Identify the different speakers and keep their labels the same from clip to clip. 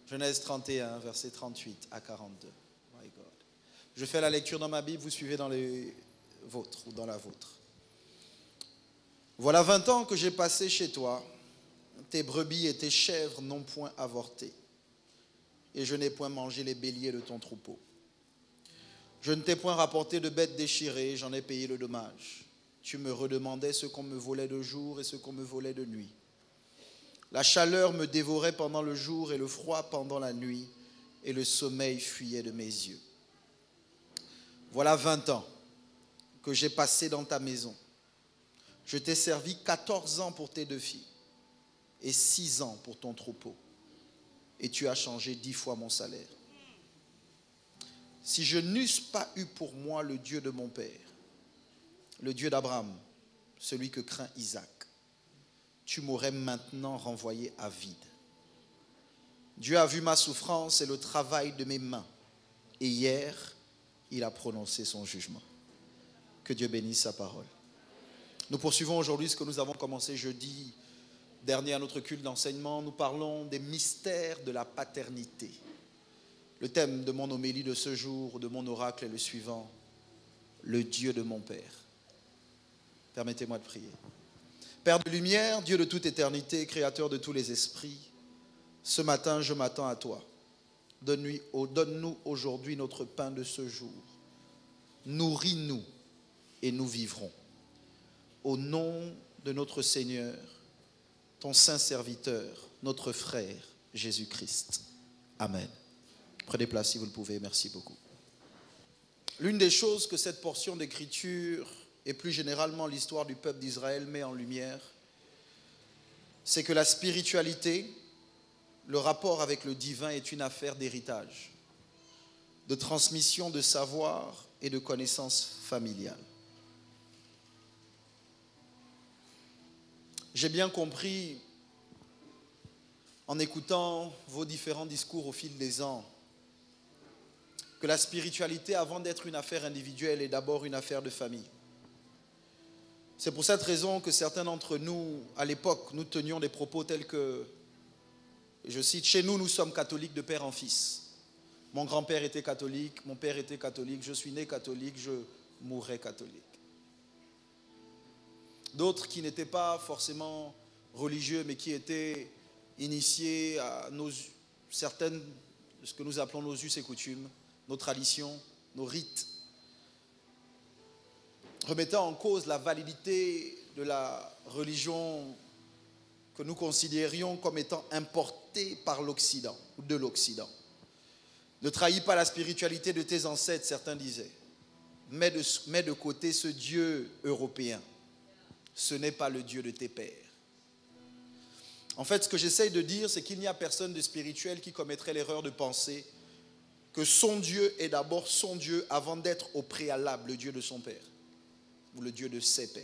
Speaker 1: Genèse 31, verset 38 à 42. My God. Je fais la lecture dans ma Bible, vous suivez dans les vôtres ou dans la vôtre. Voilà 20 ans que j'ai passé chez toi. Tes brebis et tes chèvres n'ont point avorté. Et je n'ai point mangé les béliers de ton troupeau. Je ne t'ai point rapporté de bêtes déchirées, j'en ai payé le dommage. Tu me redemandais ce qu'on me volait de jour et ce qu'on me volait de nuit. La chaleur me dévorait pendant le jour et le froid pendant la nuit, et le sommeil fuyait de mes yeux. Voilà 20 ans que j'ai passé dans ta maison. Je t'ai servi 14 ans pour tes 2 filles et 6 ans pour ton troupeau. Et tu as changé 10 fois mon salaire. Si je n'eusse pas eu pour moi le Dieu de mon père, le Dieu d'Abraham, celui que craint Isaac, tu m'aurais maintenant renvoyé à vide. Dieu a vu ma souffrance et le travail de mes mains. Et hier, il a prononcé son jugement. Que Dieu bénisse sa parole. Nous poursuivons aujourd'hui ce que nous avons commencé jeudi dernier à notre culte d'enseignement. Nous parlons des mystères de la paternité. Le thème de mon homélie de ce jour, de mon oracle est le suivant: le Dieu de mon Père. Permettez-moi de prier. Père de lumière, Dieu de toute éternité, créateur de tous les esprits, ce matin je m'attends à toi. Donne-nous aujourd'hui notre pain de ce jour. Nourris-nous et nous vivrons. Au nom de notre Seigneur, ton saint serviteur, notre frère Jésus-Christ. Amen. Prenez place si vous le pouvez, merci beaucoup. L'une des choses que cette portion d'écriture et plus généralement l'histoire du peuple d'Israël met en lumière, c'est que la spiritualité, le rapport avec le divin est une affaire d'héritage, de transmission de savoir et de connaissances familiales. J'ai bien compris, en écoutant vos différents discours au fil des ans, que la spiritualité, avant d'être une affaire individuelle, est d'abord une affaire de famille. C'est pour cette raison que certains d'entre nous, à l'époque, nous tenions des propos tels que, je cite, « Chez nous, nous sommes catholiques de père en fils. Mon grand-père était catholique, mon père était catholique, je suis né catholique, je mourrai catholique. » D'autres qui n'étaient pas forcément religieux, mais qui étaient initiés à certaines de ce que nous appelons nos us et coutumes, nos traditions, nos rites, remettant en cause la validité de la religion que nous considérions comme étant importée par l'Occident ou de l'Occident. Ne trahis pas la spiritualité de tes ancêtres, certains disaient. Mets de côté ce Dieu européen. Ce n'est pas le Dieu de tes pères. En fait, ce que j'essaye de dire, c'est qu'il n'y a personne de spirituel qui commettrait l'erreur de penser que son Dieu est d'abord son Dieu avant d'être au préalable le Dieu de son père ou le Dieu de ses pères.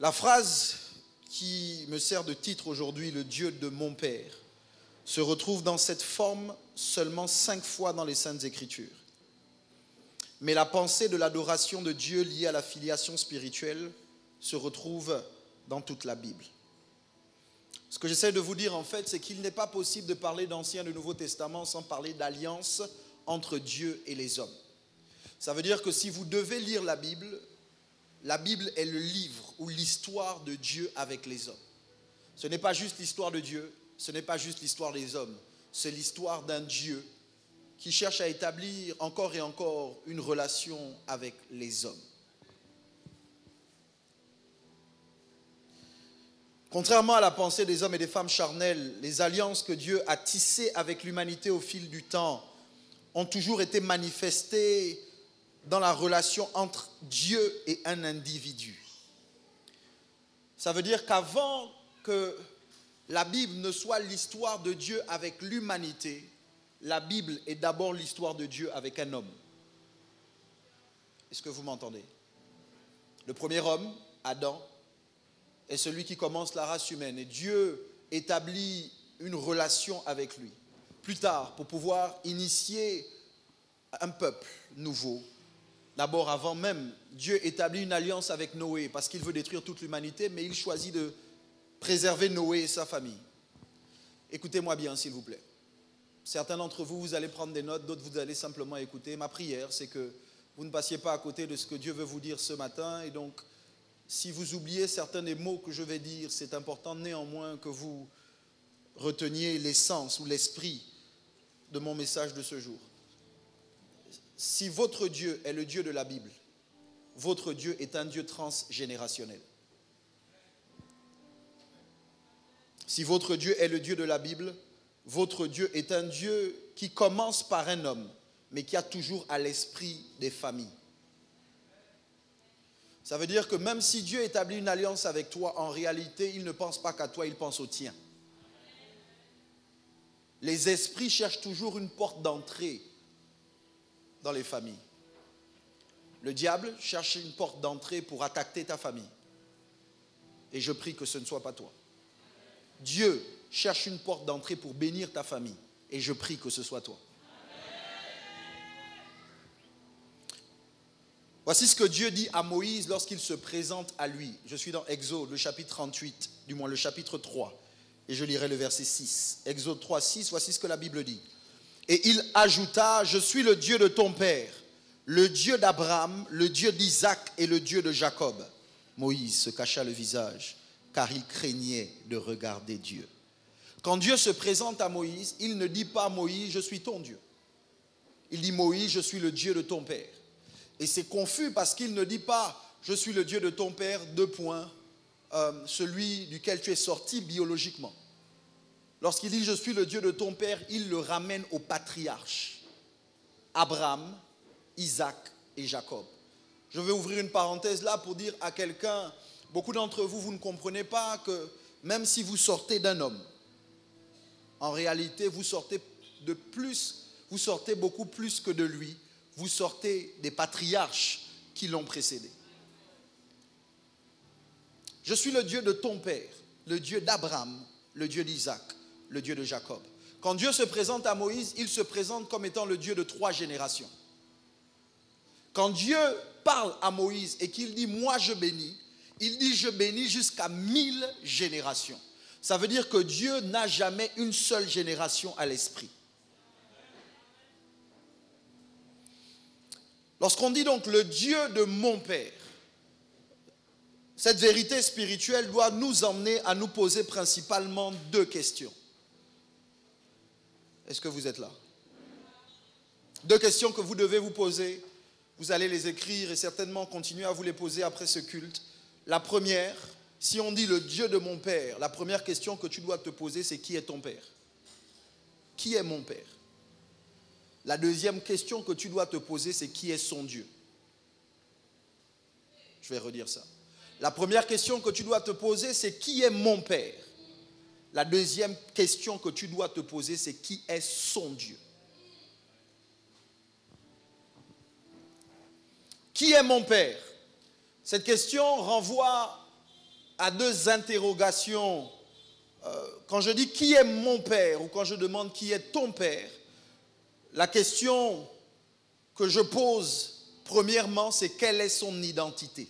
Speaker 1: La phrase qui me sert de titre aujourd'hui, le Dieu de mon père, se retrouve dans cette forme seulement 5 fois dans les Saintes Écritures. Mais la pensée de l'adoration de Dieu liée à la filiation spirituelle se retrouve dans toute la Bible. Ce que j'essaie de vous dire en fait, c'est qu'il n'est pas possible de parler d'Ancien et de Nouveau Testament sans parler d'alliance entre Dieu et les hommes. Ça veut dire que si vous devez lire la Bible est le livre ou l'histoire de Dieu avec les hommes. Ce n'est pas juste l'histoire de Dieu, ce n'est pas juste l'histoire des hommes, c'est l'histoire d'un Dieu qui cherche à établir encore et encore une relation avec les hommes. Contrairement à la pensée des hommes et des femmes charnels, les alliances que Dieu a tissées avec l'humanité au fil du temps ont toujours été manifestées dans la relation entre Dieu et un individu. Ça veut dire qu'avant que la Bible ne soit l'histoire de Dieu avec l'humanité, la Bible est d'abord l'histoire de Dieu avec un homme. Est-ce que vous m'entendez? Le premier homme, Adam, est celui qui commence la race humaine et Dieu établit une relation avec lui. Plus tard, pour pouvoir initier un peuple nouveau, d'abord avant même, Dieu établit une alliance avec Noé parce qu'il veut détruire toute l'humanité, mais il choisit de préserver Noé et sa famille. Écoutez-moi bien, s'il vous plaît. Certains d'entre vous, vous allez prendre des notes, d'autres, vous allez simplement écouter. Ma prière, c'est que vous ne passiez pas à côté de ce que Dieu veut vous dire ce matin. Et donc, si vous oubliez certains des mots que je vais dire, c'est important néanmoins que vous reteniez l'essence ou l'esprit de mon message de ce jour. Si votre Dieu est le Dieu de la Bible, votre Dieu est un Dieu transgénérationnel. Si votre Dieu est le Dieu de la Bible, votre Dieu est un Dieu qui commence par un homme, mais qui a toujours à l'esprit des familles. Ça veut dire que même si Dieu établit une alliance avec toi, en réalité, il ne pense pas qu'à toi, il pense au tien. Les esprits cherchent toujours une porte d'entrée dans les familles. Le diable cherche une porte d'entrée pour attaquer ta famille. Et je prie que ce ne soit pas toi. Dieu cherche une porte d'entrée pour bénir ta famille. Et je prie que ce soit toi. Voici ce que Dieu dit à Moïse lorsqu'il se présente à lui. Je suis dans Exode, le chapitre 38, du moins le chapitre 3. Et je lirai le verset 6. Exode 3, 6, voici ce que la Bible dit. Et il ajouta, je suis le Dieu de ton père, le Dieu d'Abraham, le Dieu d'Isaac et le Dieu de Jacob. Moïse se cacha le visage, car il craignait de regarder Dieu. Quand Dieu se présente à Moïse, il ne dit pas Moïse, je suis ton Dieu. Il dit Moïse, je suis le Dieu de ton père. Et c'est confus parce qu'il ne dit pas je suis le Dieu de ton père, celui duquel tu es sorti biologiquement. Lorsqu'il dit je suis le Dieu de ton père, il le ramène au patriarche. Abraham, Isaac et Jacob. Je vais ouvrir une parenthèse là pour dire à quelqu'un, beaucoup d'entre vous, vous ne comprenez pas que même si vous sortez d'un homme, en réalité, vous sortez beaucoup plus que de lui. Vous sortez des patriarches qui l'ont précédé. Je suis le Dieu de ton père, le Dieu d'Abraham, le Dieu d'Isaac, le Dieu de Jacob. Quand Dieu se présente à Moïse, il se présente comme étant le Dieu de 3 générations. Quand Dieu parle à Moïse et qu'il dit « moi je bénis », il dit « je bénis jusqu'à 1000 générations ». Ça veut dire que Dieu n'a jamais une seule génération à l'esprit. Lorsqu'on dit donc le Dieu de mon Père, cette vérité spirituelle doit nous emmener à nous poser principalement 2 questions. Est-ce que vous êtes là? 2 questions que vous devez vous poser. Vous allez les écrire et certainement continuer à vous les poser après ce culte. La première, si on dit le Dieu de mon Père, la première question que tu dois te poser, c'est qui est ton Père? Qui est mon Père? La deuxième question que tu dois te poser, c'est qui est son Dieu? Je vais redire ça. La première question que tu dois te poser, c'est qui est mon Père? La deuxième question que tu dois te poser, c'est qui est son Dieu? Qui est mon Père? Cette question renvoie à 2 interrogations. Quand je dis qui est mon Père ou quand je demande qui est ton Père, la question que je pose premièrement, c'est quelle est son identité?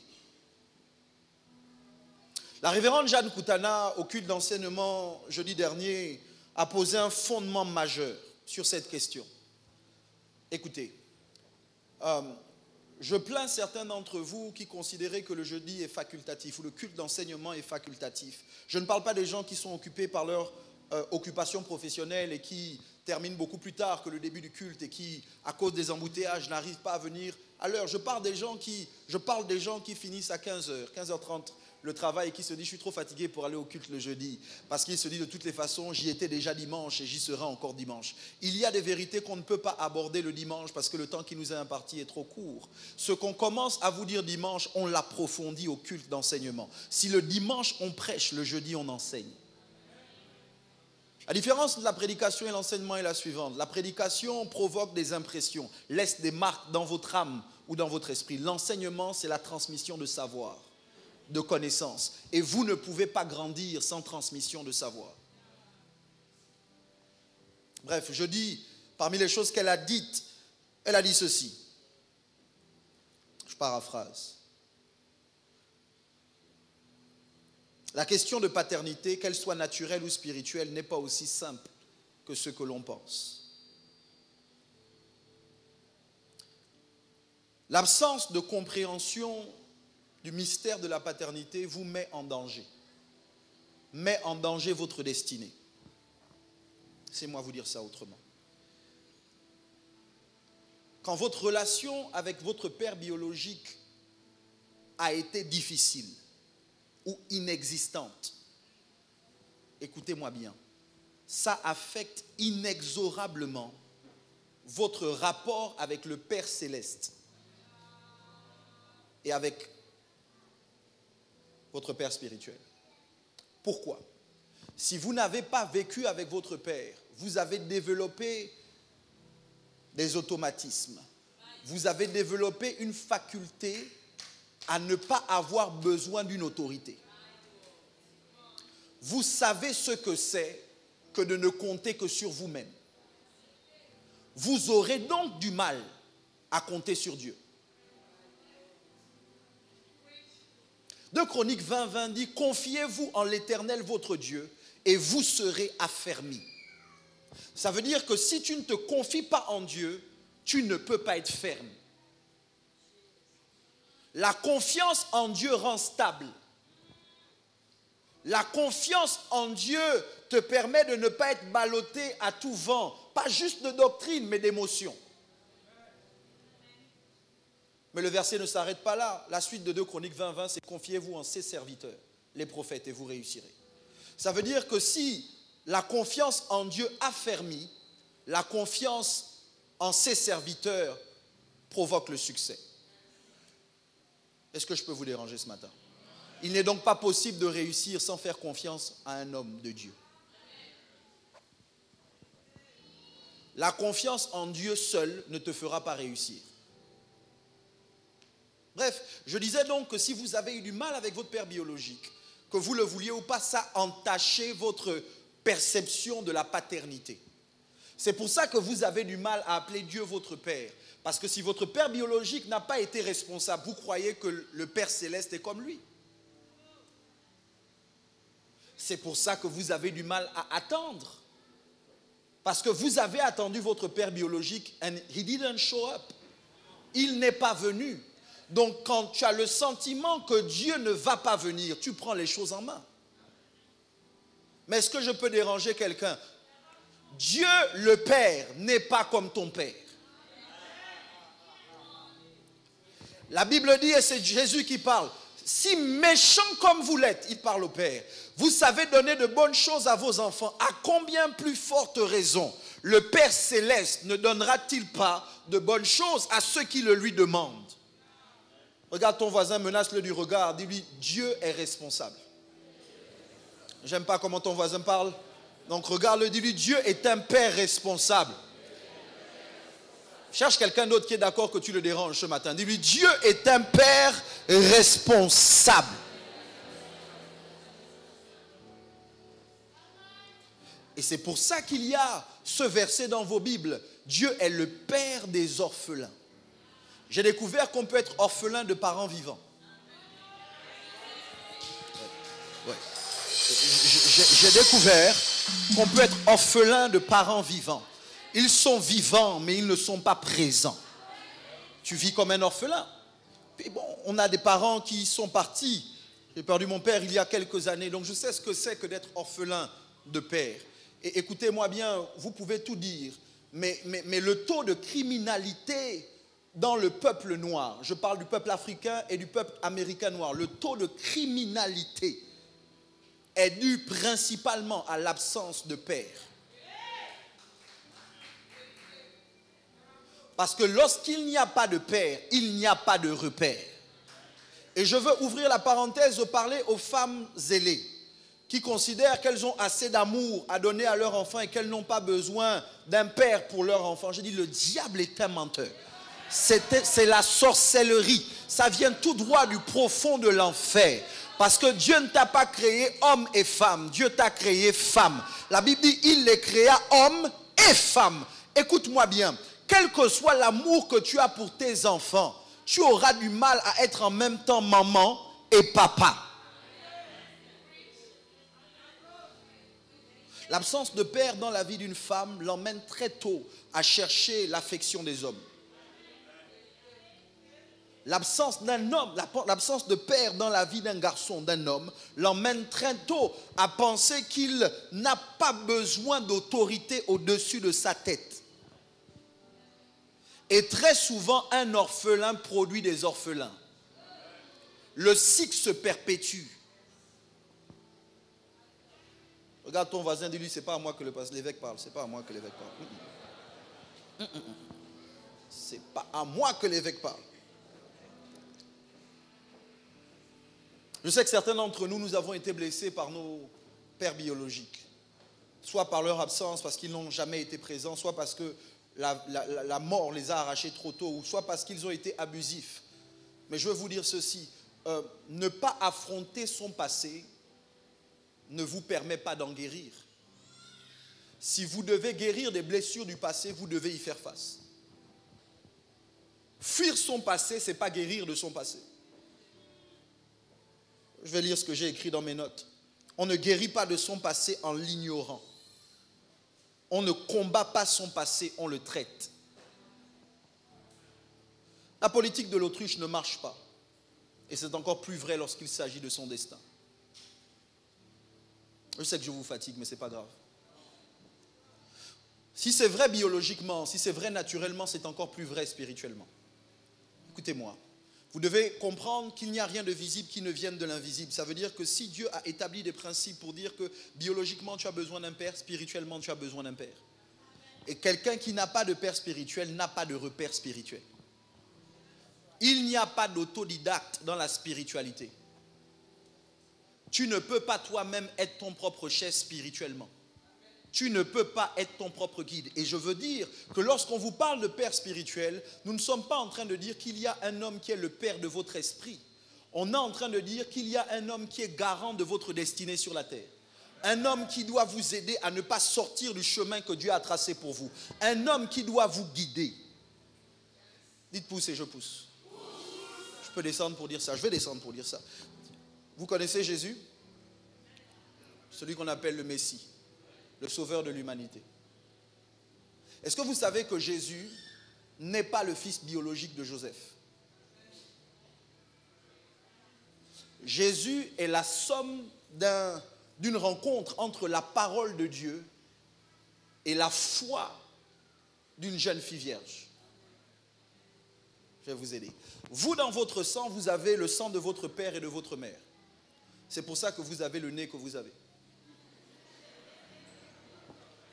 Speaker 1: La révérende Jeanne Koutana, au culte d'enseignement jeudi dernier, a posé un fondement majeur sur cette question. Écoutez, je plains certains d'entre vous qui considéraient que le jeudi est facultatif ou le culte d'enseignement est facultatif. Je ne parle pas des gens qui sont occupés par leur occupation professionnelle et qui terminent beaucoup plus tard que le début du culte et qui, à cause des embouteillages, n'arrivent pas à venir à l'heure. Je parle des gens qui finissent à 15h, 15h30 le travail et qui se disent « je suis trop fatigué pour aller au culte le jeudi » parce qu'ils se disent de toutes les façons « j'y étais déjà dimanche et j'y serai encore dimanche ». Il y a des vérités qu'on ne peut pas aborder le dimanche parce que le temps qui nous est imparti est trop court. Ce qu'on commence à vous dire dimanche, on l'approfondit au culte d'enseignement. Si le dimanche on prêche, le jeudi on enseigne. La différence entre la prédication et l'enseignement est la suivante. La prédication provoque des impressions, laisse des marques dans votre âme ou dans votre esprit. L'enseignement, c'est la transmission de savoir, de connaissances. Et vous ne pouvez pas grandir sans transmission de savoir. Bref, je dis, parmi les choses qu'elle a dites, elle a dit ceci. Je paraphrase. La question de paternité, qu'elle soit naturelle ou spirituelle, n'est pas aussi simple que ce que l'on pense. L'absence de compréhension du mystère de la paternité vous met en danger votre destinée. Laissez-moi vous dire ça autrement. Quand votre relation avec votre père biologique a été difficile ou inexistante, écoutez-moi bien, ça affecte inexorablement votre rapport avec le Père céleste et avec votre Père spirituel. Pourquoi? Si vous n'avez pas vécu avec votre Père, vous avez développé des automatismes. Vous avez développé une faculté à ne pas avoir besoin d'une autorité. Vous savez ce que c'est que de ne compter que sur vous-même. Vous aurez donc du mal à compter sur Dieu. 2 Chroniques 20 dit, confiez-vous en l'Éternel votre Dieu et vous serez affermis. Ça veut dire que si tu ne te confies pas en Dieu, tu ne peux pas être ferme. La confiance en Dieu rend stable. La confiance en Dieu te permet de ne pas être ballotté à tout vent, pas juste de doctrine, mais d'émotion. Mais le verset ne s'arrête pas là. La suite de 2 Chroniques 20, c'est confiez-vous en ses serviteurs, les prophètes, et vous réussirez. Ça veut dire que si la confiance en Dieu affermit, la confiance en ses serviteurs provoque le succès. Est-ce que je peux vous déranger ce matin? Il n'est donc pas possible de réussir sans faire confiance à un homme de Dieu. La confiance en Dieu seul ne te fera pas réussir. Bref, je disais donc que si vous avez eu du mal avec votre père biologique, que vous le vouliez ou pas, ça entachait votre perception de la paternité. C'est pour ça que vous avez du mal à appeler Dieu votre père. Parce que si votre père biologique n'a pas été responsable, vous croyez que le Père céleste est comme lui. C'est pour ça que vous avez du mal à attendre. Parce que vous avez attendu votre père biologique and he didn't show up. Il n'est pas venu. Donc quand tu as le sentiment que Dieu ne va pas venir, tu prends les choses en main. Mais est-ce que je peux déranger quelqu'un? Dieu le Père n'est pas comme ton père. La Bible dit, et c'est Jésus qui parle, si méchant comme vous l'êtes, il parle au Père, vous savez donner de bonnes choses à vos enfants, à combien plus forte raison le Père céleste ne donnera-t-il pas de bonnes choses à ceux qui le lui demandent? Regarde ton voisin, menace-le du regard, dis-lui, Dieu est responsable. J'aime pas comment ton voisin parle, donc regarde-le, dis-lui, Dieu est un Père responsable. Cherche quelqu'un d'autre qui est d'accord que tu le déranges ce matin. Dis-lui, Dieu est un Père responsable. Et c'est pour ça qu'il y a ce verset dans vos Bibles. Dieu est le Père des orphelins. J'ai découvert qu'on peut être orphelin de parents vivants. Ouais. J'ai découvert qu'on peut être orphelin de parents vivants. Ils sont vivants, mais ils ne sont pas présents. Tu vis comme un orphelin. Puis bon, on a des parents qui sont partis. J'ai perdu mon père il y a quelques années, donc je sais ce que c'est que d'être orphelin de père. Et écoutez-moi bien, vous pouvez tout dire, mais le taux de criminalité dans le peuple noir, je parle du peuple africain et du peuple américain noir, le taux de criminalité est dû principalement à l'absence de père. Parce que lorsqu'il n'y a pas de père, il n'y a pas de repère. Et je veux ouvrir la parenthèse et parler aux femmes zélées qui considèrent qu'elles ont assez d'amour à donner à leurs enfants et qu'elles n'ont pas besoin d'un père pour leurs enfants. Je dis, le diable est un menteur. C'est la sorcellerie. Ça vient tout droit du profond de l'enfer. Parce que Dieu ne t'a pas créé homme et femme. Dieu t'a créé femme. La Bible dit, il les créa homme et femme. Écoute-moi bien. Quel que soit l'amour que tu as pour tes enfants, tu auras du mal à être en même temps maman et papa. L'absence de père dans la vie d'une femme l'emmène très tôt à chercher l'affection des hommes. L'absence d'un homme, l'absence de père dans la vie d'un garçon, d'un homme, l'emmène très tôt à penser qu'il n'a pas besoin d'autorité au-dessus de sa tête. Et très souvent, un orphelin produit des orphelins. Le cycle se perpétue. Regarde ton voisin, dis-lui, c'est pas à moi que l'évêque parle. C'est pas à moi que l'évêque parle. C'est pas à moi que l'évêque parle. Je sais que certains d'entre nous, nous avons été blessés par nos pères biologiques. Soit par leur absence, parce qu'ils n'ont jamais été présents, soit parce que la mort les a arrachés trop tôt, ou soit parce qu'ils ont été abusifs. Mais je veux vous dire ceci, ne pas affronter son passé ne vous permet pas d'en guérir. Si vous devez guérir des blessures du passé, vous devez y faire face. Fuir son passé, ce n'est pas guérir de son passé. Je vais lire ce que j'ai écrit dans mes notes. On ne guérit pas de son passé en l'ignorant. On ne combat pas son passé, on le traite. La politique de l'autruche ne marche pas. Et c'est encore plus vrai lorsqu'il s'agit de son destin. Je sais que je vous fatigue, mais ce n'est pas grave. Si c'est vrai biologiquement, si c'est vrai naturellement, c'est encore plus vrai spirituellement. Écoutez-moi. Vous devez comprendre qu'il n'y a rien de visible qui ne vienne de l'invisible. Ça veut dire que si Dieu a établi des principes pour dire que biologiquement tu as besoin d'un père, spirituellement tu as besoin d'un père. Et quelqu'un qui n'a pas de père spirituel n'a pas de repère spirituel. Il n'y a pas d'autodidacte dans la spiritualité. Tu ne peux pas toi-même être ton propre chef spirituellement. Tu ne peux pas être ton propre guide. Et je veux dire que lorsqu'on vous parle de père spirituel, nous ne sommes pas en train de dire qu'il y a un homme qui est le père de votre esprit. On est en train de dire qu'il y a un homme qui est garant de votre destinée sur la terre. Un homme qui doit vous aider à ne pas sortir du chemin que Dieu a tracé pour vous. Un homme qui doit vous guider. Dites pousse et je pousse. Je peux descendre pour dire ça. Je vais descendre pour dire ça. Vous connaissez Jésus? Celui qu'on appelle le Messie. Le sauveur de l'humanité. Est-ce que vous savez que Jésus n'est pas le fils biologique de Joseph? Jésus est la somme d'une rencontre entre la parole de Dieu et la foi d'une jeune fille vierge. Je vais vous aider. Vous, dans votre sang, vous avez le sang de votre père et de votre mère. C'est pour ça que vous avez le nez que vous avez.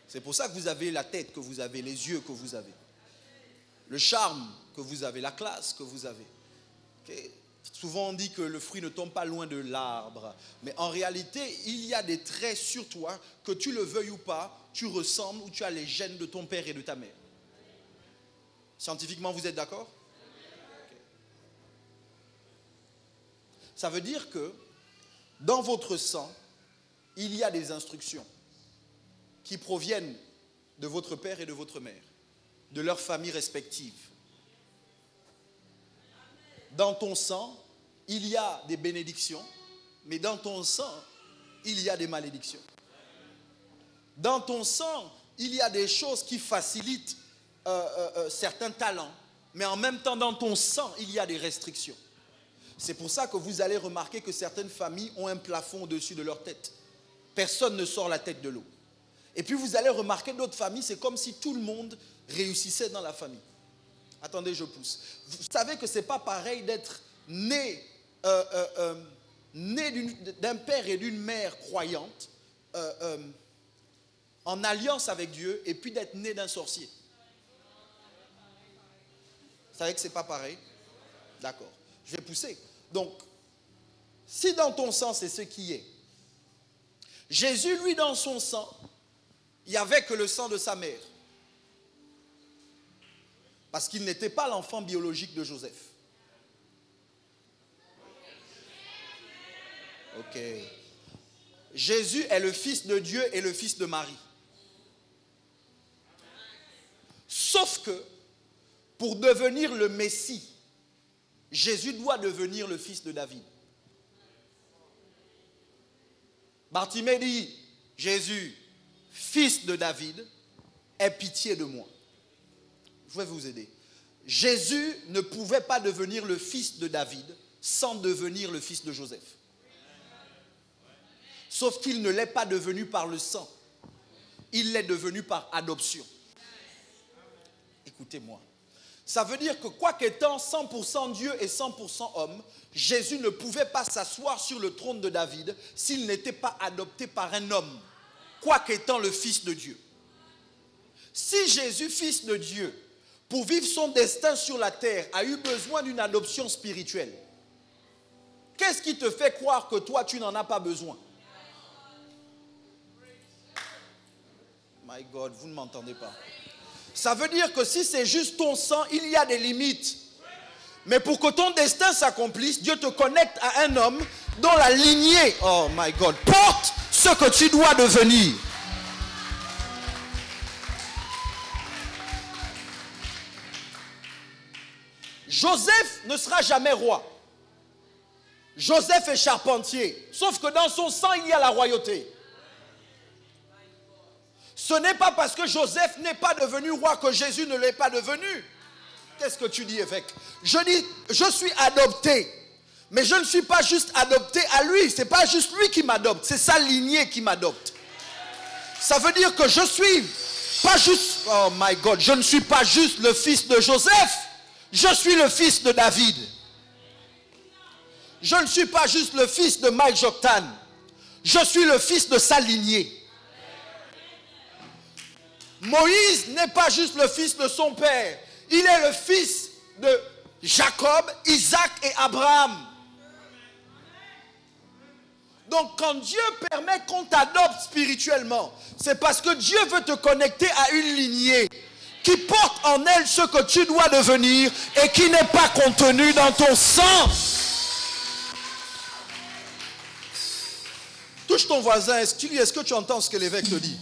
Speaker 1: C'est pour ça que vous avez la tête que vous avez, les yeux que vous avez, le charme que vous avez, la classe que vous avez. Okay? Souvent on dit que le fruit ne tombe pas loin de l'arbre, mais en réalité, il y a des traits sur toi, que tu le veuilles ou pas, tu ressembles ou tu as les gènes de ton père et de ta mère. Scientifiquement, vous êtes d'accord? Okay. Ça veut dire que dans votre sang, il y a des instructions qui proviennent de votre père et de votre mère, de leurs familles respectives. Dans ton sang, il y a des bénédictions, mais dans ton sang, il y a des malédictions. Dans ton sang, il y a des choses qui facilitent certains talents, mais en même temps, dans ton sang, il y a des restrictions. C'est pour ça que vous allez remarquer que certaines familles ont un plafond au-dessus de leur tête. Personne ne sort la tête de l'eau. Et puis vous allez remarquer d'autres familles, c'est comme si tout le monde réussissait dans la famille. Attendez, je pousse. Vous savez que ce n'est pas pareil d'être né d'un père et d'une mère croyantes, en alliance avec Dieu, et puis d'être né d'un sorcier. Vous savez que ce n'est pas pareil? D'accord. Je vais pousser. Donc, si dans ton sang, c'est ce qui est, Jésus, lui, dans son sang, il n'y avait que le sang de sa mère. Parce qu'il n'était pas l'enfant biologique de Joseph. Ok. Jésus est le fils de Dieu et le fils de Marie. Sauf que, pour devenir le Messie, Jésus doit devenir le fils de David. Bartimée dit, Jésus, fils de David, aie pitié de moi. Je vais vous aider. Jésus ne pouvait pas devenir le fils de David sans devenir le fils de Joseph. Sauf qu'il ne l'est pas devenu par le sang. Il l'est devenu par adoption. Écoutez-moi. Ça veut dire que quoi qu'étant 100% Dieu et 100% homme, Jésus ne pouvait pas s'asseoir sur le trône de David s'il n'était pas adopté par un homme, quoi qu'étant le Fils de Dieu. Si Jésus, Fils de Dieu, pour vivre son destin sur la terre, a eu besoin d'une adoption spirituelle, qu'est-ce qui te fait croire que toi, tu n'en as pas besoin? My God, vous ne m'entendez pas. Ça veut dire que si c'est juste ton sang, il y a des limites. Mais pour que ton destin s'accomplisse, Dieu te connecte à un homme dont la lignée, oh my God, porte ce que tu dois devenir. Joseph ne sera jamais roi. Joseph est charpentier. Sauf que dans son sang, il y a la royauté. Ce n'est pas parce que Joseph n'est pas devenu roi que Jésus ne l'est pas devenu. Qu'est-ce que tu dis, évêque? Je dis, je suis adopté. Mais je ne suis pas juste adopté à lui. Ce n'est pas juste lui qui m'adopte. C'est sa lignée qui m'adopte. Ça veut dire que je suis pas juste, oh my God, je ne suis pas juste le fils de Joseph. Je suis le fils de David. Je ne suis pas juste le fils de Mike Joktan. Je suis le fils de sa lignée. Moïse n'est pas juste le fils de son père. Il est le fils de Jacob, Isaac et Abraham. Donc quand Dieu permet qu'on t'adopte spirituellement, c'est parce que Dieu veut te connecter à une lignée qui porte en elle ce que tu dois devenir et qui n'est pas contenu dans ton sang. Touche ton voisin, est-ce que tu entends ce que l'évêque te dit?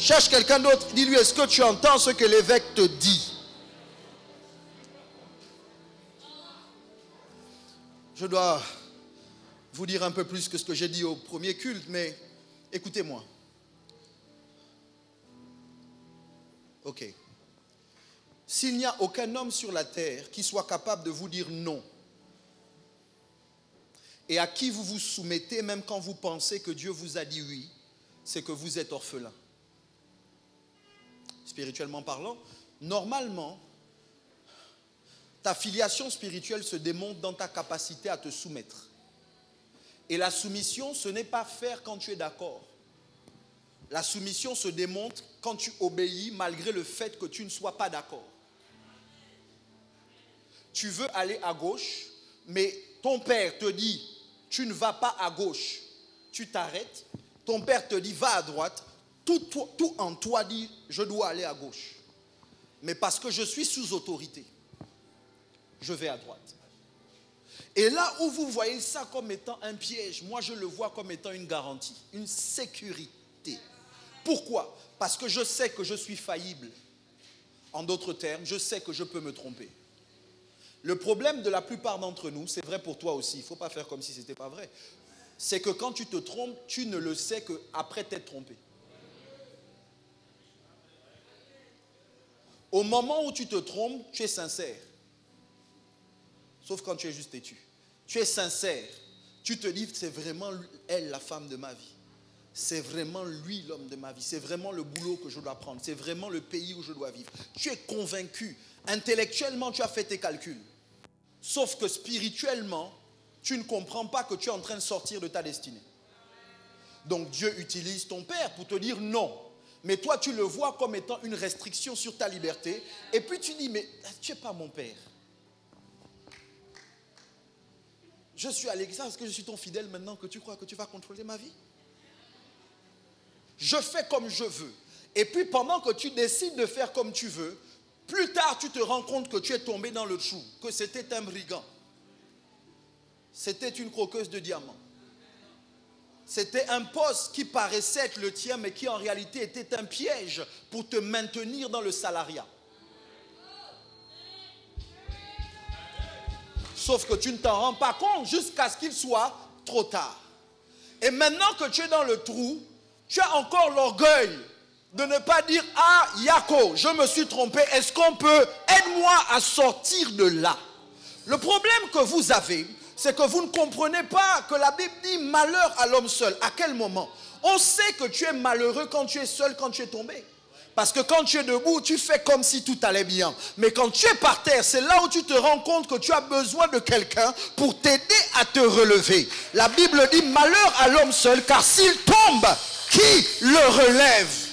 Speaker 1: Cherche quelqu'un d'autre, dis-lui, est-ce que tu entends ce que l'évêque te dit? Je dois vous dire un peu plus que ce que j'ai dit au premier culte, mais écoutez-moi. Ok. S'il n'y a aucun homme sur la terre qui soit capable de vous dire non, et à qui vous vous soumettez même quand vous pensez que Dieu vous a dit oui, c'est que vous êtes orphelin. Spirituellement parlant, normalement, ta filiation spirituelle se démontre dans ta capacité à te soumettre. Et la soumission, ce n'est pas faire quand tu es d'accord. La soumission se démontre quand tu obéis malgré le fait que tu ne sois pas d'accord. Tu veux aller à gauche, mais ton père te dit, tu ne vas pas à gauche. Tu t'arrêtes, ton père te dit, va à droite. Tout en toi dit, je dois aller à gauche. Mais parce que je suis sous autorité, je vais à droite. Et là où vous voyez ça comme étant un piège, moi je le vois comme étant une garantie, une sécurité. Pourquoi? Parce que je sais que je suis faillible. En d'autres termes, je sais que je peux me tromper. Le problème de la plupart d'entre nous, c'est vrai pour toi aussi, il ne faut pas faire comme si ce n'était pas vrai, c'est que quand tu te trompes, tu ne le sais qu'après t'être trompé. Au moment où tu te trompes, tu es sincère. Sauf quand tu es juste têtu. Tu es sincère. Tu te dis, c'est vraiment elle la femme de ma vie. C'est vraiment lui l'homme de ma vie. C'est vraiment le boulot que je dois prendre. C'est vraiment le pays où je dois vivre. Tu es convaincu. Intellectuellement, tu as fait tes calculs. Sauf que spirituellement, tu ne comprends pas que tu es en train de sortir de ta destinée. Donc Dieu utilise ton père pour te dire non. Mais toi, tu le vois comme étant une restriction sur ta liberté. Et puis tu dis, mais tu n'es pas mon père. Je suis à l'église, est-ce que je suis ton fidèle maintenant que tu crois que tu vas contrôler ma vie? Je fais comme je veux. Et puis pendant que tu décides de faire comme tu veux, plus tard tu te rends compte que tu es tombé dans le trou, que c'était un brigand. C'était une croqueuse de diamants. C'était un poste qui paraissait être le tien, mais qui en réalité était un piège pour te maintenir dans le salariat. Sauf que tu ne t'en rends pas compte jusqu'à ce qu'il soit trop tard. Et maintenant que tu es dans le trou, Tu as encore l'orgueil de ne pas dire, ah, Yako, je me suis trompé. Est-ce qu'on peut, aide-moi à sortir de là. Le problème que vous avez, c'est que vous ne comprenez pas que la Bible dit malheur à l'homme seul. À quel moment? On sait que tu es malheureux quand tu es seul, quand tu es tombé. Parce que quand tu es debout, tu fais comme si tout allait bien. Mais quand tu es par terre, c'est là où tu te rends compte que tu as besoin de quelqu'un pour t'aider à te relever. La Bible dit malheur à l'homme seul, car s'il tombe, qui le relève?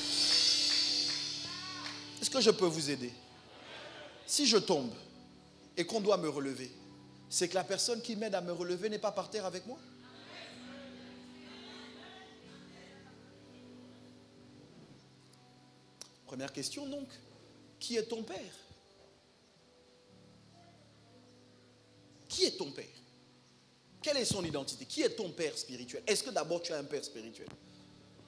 Speaker 1: Est-ce que je peux vous aider? Si je tombe et qu'on doit me relever, c'est que la personne qui m'aide à me relever n'est pas par terre avec moi? Première question donc, qui est ton père? Qui est ton père? Quelle est son identité? Qui est ton père spirituel? Est-ce que d'abord tu as un père spirituel?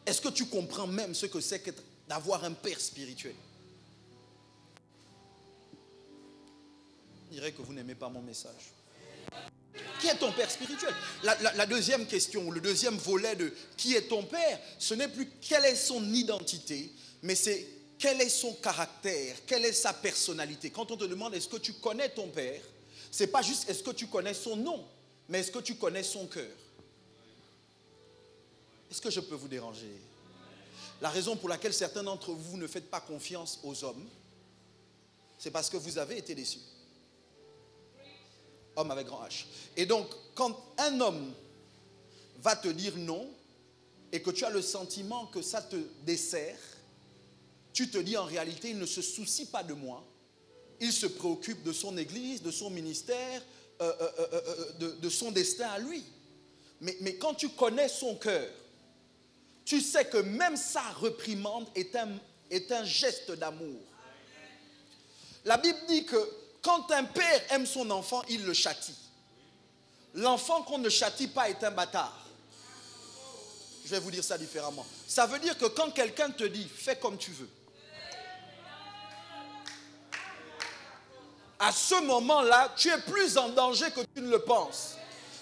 Speaker 1: Est-ce que tu comprends même ce que c'est d'avoir un père spirituel? Je dirais que vous n'aimez pas mon message. Qui est ton père spirituel? La deuxième question, le deuxième volet de qui est ton père, ce n'est plus quelle est son identité, mais c'est quel est son caractère, quelle est sa personnalité. Quand on te demande est-ce que tu connais ton père, ce n'est pas juste est-ce que tu connais son nom, mais est-ce que tu connais son cœur. Est-ce que je peux vous déranger? La raison pour laquelle certains d'entre vous ne faites pas confiance aux hommes, c'est parce que vous avez été déçus. Homme avec grand H. Et donc, quand un homme va te dire non, et que tu as le sentiment que ça te dessert, tu te dis en réalité, il ne se soucie pas de moi. Il se préoccupe de son église, de son ministère, de son destin à lui. Mais quand tu connais son cœur, tu sais que même sa reprimande est un geste d'amour. La Bible dit que quand un père aime son enfant, il le châtie. L'enfant qu'on ne châtie pas est un bâtard. Je vais vous dire ça différemment. Ça veut dire que quand quelqu'un te dit, fais comme tu veux, à ce moment-là, tu es plus en danger que tu ne le penses.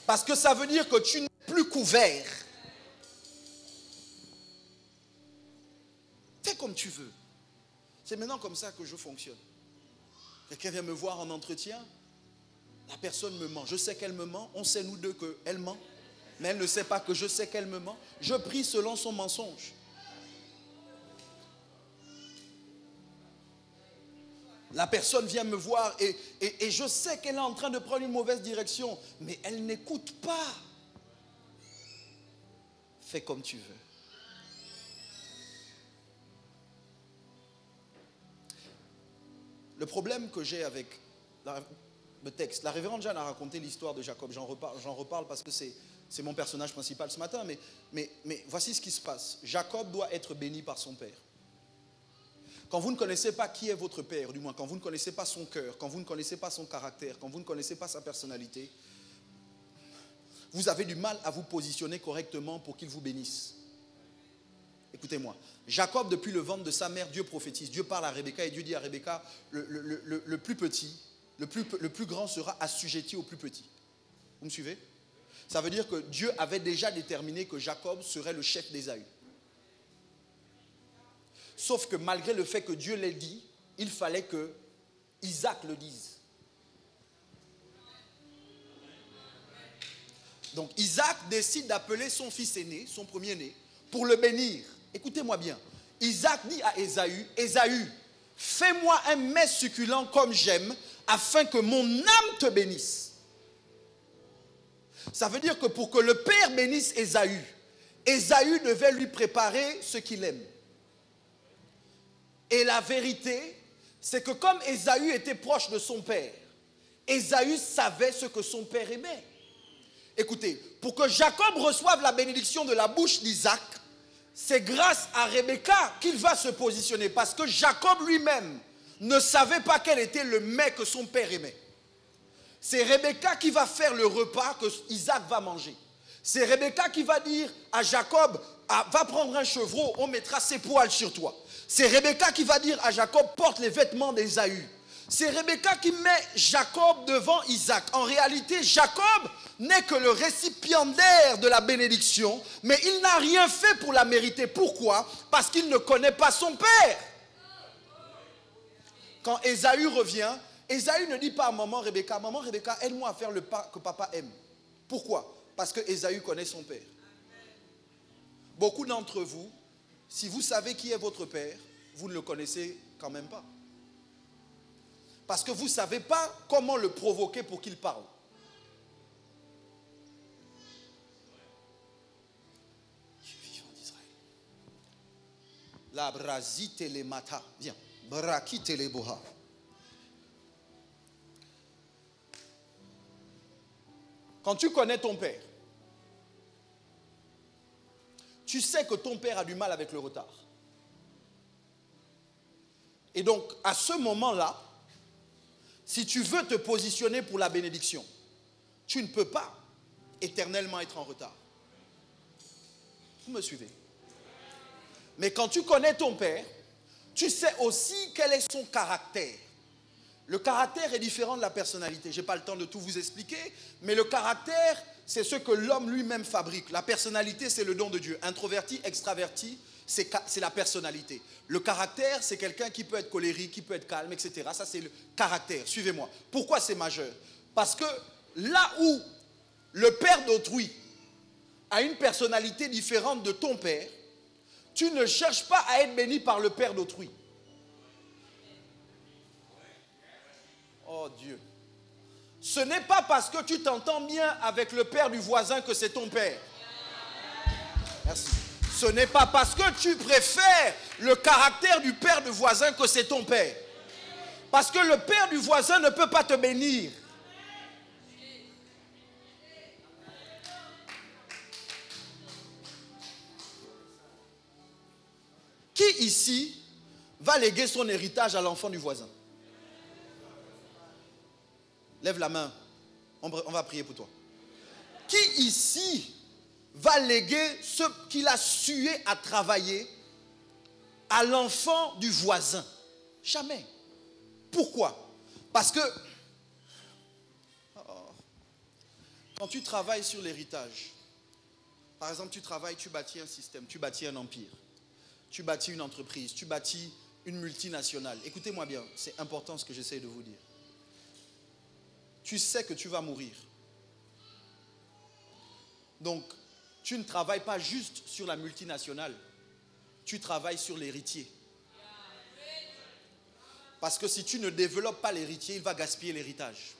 Speaker 1: Parce que ça veut dire que tu n'es plus couvert. Fais comme tu veux. C'est maintenant comme ça que je fonctionne. Quelqu'un vient me voir en entretien, la personne me ment. Je sais qu'elle me ment, on sait nous deux qu'elle ment, mais elle ne sait pas que je sais qu'elle me ment. Je prie selon son mensonge. La personne vient me voir et je sais qu'elle est en train de prendre une mauvaise direction, mais elle n'écoute pas. Fais comme tu veux. Le problème que j'ai avec le texte, la révérende Jeanne a raconté l'histoire de Jacob, j'en reparle parce que c'est mon personnage principal ce matin, mais voici ce qui se passe. Jacob doit être béni par son père. Quand vous ne connaissez pas qui est votre père, du moins quand vous ne connaissez pas son cœur, quand vous ne connaissez pas son caractère, quand vous ne connaissez pas sa personnalité, vous avez du mal à vous positionner correctement pour qu'il vous bénisse. Écoutez-moi, Jacob, depuis le ventre de sa mère, Dieu prophétise, Dieu parle à Rebecca et Dieu dit à Rebecca, le plus petit, le plus grand sera assujetti au plus petit. Vous me suivez? Ça veut dire que Dieu avait déjà déterminé que Jacob serait le chef d'Ésaü. Sauf que malgré le fait que Dieu l'ait dit, il fallait que Isaac le dise. Donc Isaac décide d'appeler son fils aîné, son premier-né, pour le bénir. Écoutez-moi bien. Isaac dit à Ésaü, Ésaü, fais-moi un mets succulent comme j'aime, afin que mon âme te bénisse. Ça veut dire que pour que le père bénisse Ésaü, Ésaü devait lui préparer ce qu'il aime. Et la vérité, c'est que comme Ésaü était proche de son père, Ésaü savait ce que son père aimait. Écoutez, pour que Jacob reçoive la bénédiction de la bouche d'Isaac, c'est grâce à Rebecca qu'il va se positionner. Parce que Jacob lui-même ne savait pas quel était le mets que son père aimait. C'est Rebecca qui va faire le repas que Isaac va manger. C'est Rebecca qui va dire à Jacob, va prendre un chevreau, on mettra ses poils sur toi. C'est Rebecca qui va dire à Jacob, porte les vêtements d'Ésaü. C'est Rebecca qui met Jacob devant Isaac. En réalité, Jacob n'est que le récipiendaire de la bénédiction, mais il n'a rien fait pour la mériter. Pourquoi? Parce qu'il ne connaît pas son père. Quand Ésaü revient, Ésaü ne dit pas à maman Rebecca, aide-moi à faire le pas que papa aime. Pourquoi? Parce que Ésaü connaît son père. Beaucoup d'entre vous, si vous savez qui est votre père, vous ne le connaissez quand même pas. Parce que vous ne savez pas comment le provoquer pour qu'il parle. Je vis en Israël. La brasite les mata. Viens. Brakite les boha. Quand tu connais ton père, tu sais que ton père a du mal avec le retard. Et donc, à ce moment-là, si tu veux te positionner pour la bénédiction, tu ne peux pas éternellement être en retard. Vous me suivez? Mais quand tu connais ton père, tu sais aussi quel est son caractère. Le caractère est différent de la personnalité. Je n'ai pas le temps de tout vous expliquer, mais le caractère, c'est ce que l'homme lui-même fabrique. La personnalité, c'est le don de Dieu. Introverti, extraverti, c'est la personnalité. Le caractère, c'est quelqu'un qui peut être colérique, qui peut être calme, etc. Ça, c'est le caractère. Suivez-moi. Pourquoi c'est majeur? Parce que là où le père d'autrui a une personnalité différente de ton père, tu ne cherches pas à être béni par le père d'autrui. Oh Dieu. Ce n'est pas parce que tu t'entends bien avec le père du voisin que c'est ton père. Merci. Ce n'est pas parce que tu préfères le caractère du père du voisin que c'est ton père. Parce que le père du voisin ne peut pas te bénir. Qui ici va léguer son héritage à l'enfant du voisin? Lève la main. On va prier pour toi. Qui ici va léguer ce qu'il a sué à travailler à l'enfant du voisin? Jamais. Pourquoi? Parce que quand tu travailles sur l'héritage, par exemple, tu bâtis un système, tu bâtis un empire, tu bâtis une entreprise, tu bâtis une multinationale. Écoutez-moi bien, c'est important ce que j'essaie de vous dire. Tu sais que tu vas mourir. Donc, tu ne travailles pas juste sur la multinationale, tu travailles sur l'héritier. Parce que si tu ne développes pas l'héritier, il va gaspiller l'héritage.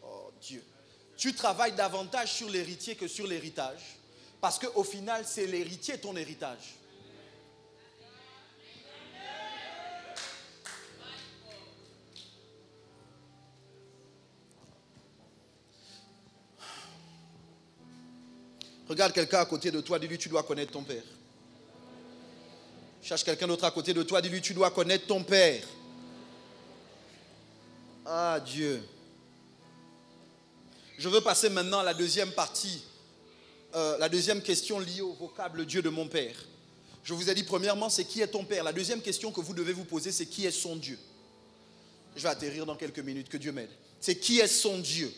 Speaker 1: Oh Dieu. Tu travailles davantage sur l'héritier que sur l'héritage. Parce qu'au final, c'est l'héritier ton héritage. Regarde quelqu'un à côté de toi, dis-lui, tu dois connaître ton père. Cherche quelqu'un d'autre à côté de toi, dis-lui, tu dois connaître ton père. Ah Dieu. Je veux passer maintenant à la deuxième partie, la deuxième question liée au vocable Dieu de mon père. Je vous ai dit premièrement, c'est qui est ton père. La deuxième question que vous devez vous poser, c'est qui est son Dieu. Je vais atterrir dans quelques minutes, que Dieu m'aide. C'est qui est son Dieu.